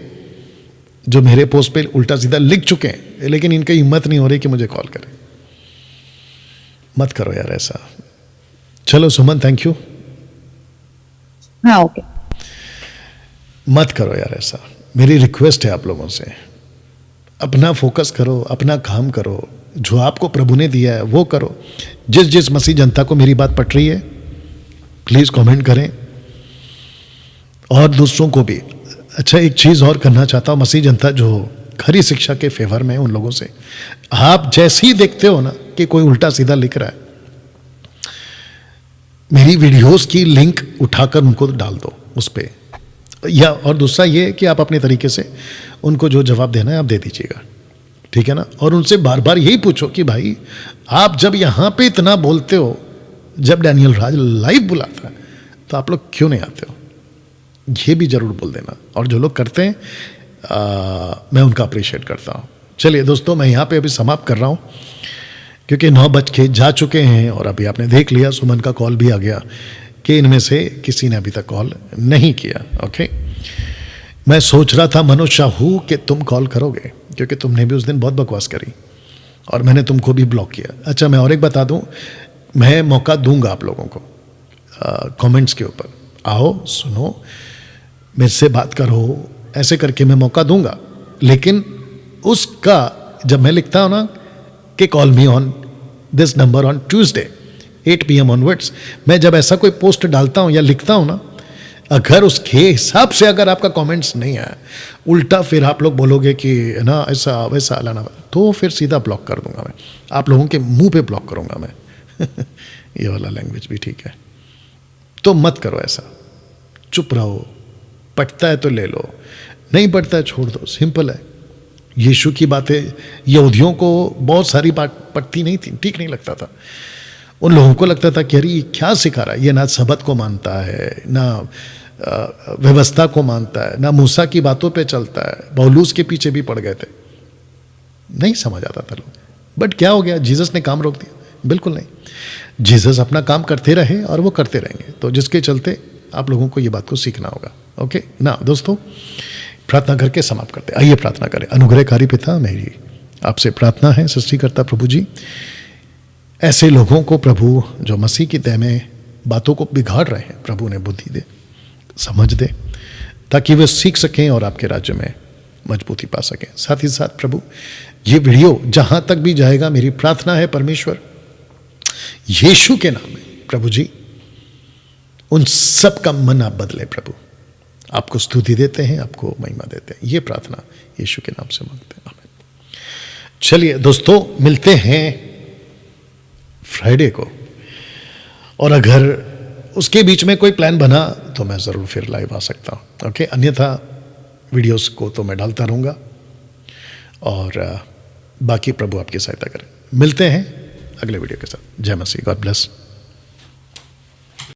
जो मेरे पोस्ट पे उल्टा सीधा लिख चुके हैं, लेकिन इनकी हिम्मत नहीं हो रही कि मुझे कॉल करें। मत करो यार ऐसा। चलो सुमन, थैंक यू। हाँ, ओके। मत करो यार ऐसा, मेरी रिक्वेस्ट है आप लोगों से। अपना फोकस करो, अपना काम करो, जो आपको प्रभु ने दिया है वो करो। जिस जिस मसीह जनता को मेरी बात पट रही है, प्लीज कमेंट करें, और दूसरों को भी। अच्छा, एक चीज और करना चाहता हूं, मसीह जनता जो खरी शिक्षा के फेवर में उन लोगों से। आप जैसे ही देखते हो ना कि कोई उल्टा सीधा लिख रहा है, मेरी वीडियोस की लिंक उठाकर उनको डाल दो उस पर, या और दूसरा ये कि आप अपने तरीके से उनको जो जवाब देना है आप दे दीजिएगा, ठीक है ना। और उनसे बार बार यही पूछो कि भाई आप जब यहाँ पे इतना बोलते हो, जब डैनियल राज लाइव बुलाता है तो आप लोग क्यों नहीं आते हो, ये भी जरूर बोल देना। और जो लोग करते हैं मैं उनका अप्रिशिएट करता हूँ। चलिए दोस्तों, मैं यहाँ पे अभी समाप्त कर रहा हूँ क्योंकि 9 बज के जा चुके हैं और अभी आपने देख लिया सुमन का कॉल भी आ गया कि इनमें से किसी ने अभी तक कॉल नहीं किया। ओके, मैं सोच रहा था मनोज शाहू कि तुम कॉल करोगे क्योंकि तुमने भी उस दिन बहुत बकवास करी और मैंने तुमको भी ब्लॉक किया। अच्छा, मैं और एक बता दूं, मैं मौका दूंगा आप लोगों को कमेंट्स के ऊपर, आओ सुनो मेरे से बात करो, ऐसे करके मैं मौका दूंगा। लेकिन उसका जब मैं लिखता हूं ना कि call me on this number on Tuesday 8 PM onwards, मैं जब ऐसा कोई पोस्ट डालता हूं या लिखता हूं ना, अगर उसके हिसाब से अगर आपका कमेंट्स नहीं आया, उल्टा फिर आप लोग बोलोगे कि ना ऐसा वैसा लाना, तो फिर सीधा ब्लॉक कर दूंगा मैं, आप लोगों के मुंह पे ब्लॉक करूंगा मैं ये वाला लैंग्वेज भी ठीक है। तो मत करो ऐसा, चुप रहो, पटता है तो ले लो, नहीं पटता है छोड़ दो, सिंपल है। यीशु की बातें यहूदियों को बहुत सारी बात पटती नहीं थी, ठीक नहीं लगता था। उन लोगों को लगता था कि अरे ये क्या सिखा रहा है, ये ना सबत को मानता है, ना व्यवस्था को मानता है, ना मूसा की बातों पे चलता है। पौलुस के पीछे भी पड़ गए थे, नहीं समझ आता था लोग। बट क्या हो गया, जीसस ने काम रोक दिया? बिल्कुल नहीं, जीसस अपना काम करते रहे और वो करते रहेंगे। तो जिसके चलते आप लोगों को ये बात को सीखना होगा। ओके ना दोस्तों, प्रार्थना करके समाप्त करते, आइए प्रार्थना करें। अनुग्रहकारी पिता, मेरी आपसे प्रार्थना है सृष्टिकर्ता प्रभु जी, ऐसे लोगों को प्रभु जो मसीह की दया में बातों को बिगाड़ रहे हैं, प्रभु ने बुद्धि दे, समझ दे, ताकि वे सीख सकें और आपके राज्य में मजबूती पा सकें। साथ ही साथ प्रभु ये वीडियो जहां तक भी जाएगा, मेरी प्रार्थना है परमेश्वर यीशु के नाम में प्रभु जी, उन सब का मन आप बदले प्रभु। आपको स्तुति देते हैं, आपको महिमा देते हैं, ये प्रार्थना यीशु के नाम से मांगते हैं, आमीन। चलिए दोस्तों, मिलते हैं फ्राइडे को, और अगर उसके बीच में कोई प्लान बना तो मैं ज़रूर फिर लाइव आ सकता हूँ। ओके, अन्यथा वीडियोस को तो मैं डालता रहूँगा, और बाकी प्रभु आपकी सहायता करें। मिलते हैं अगले वीडियो के साथ। जय मसीह, गॉड ब्लेस।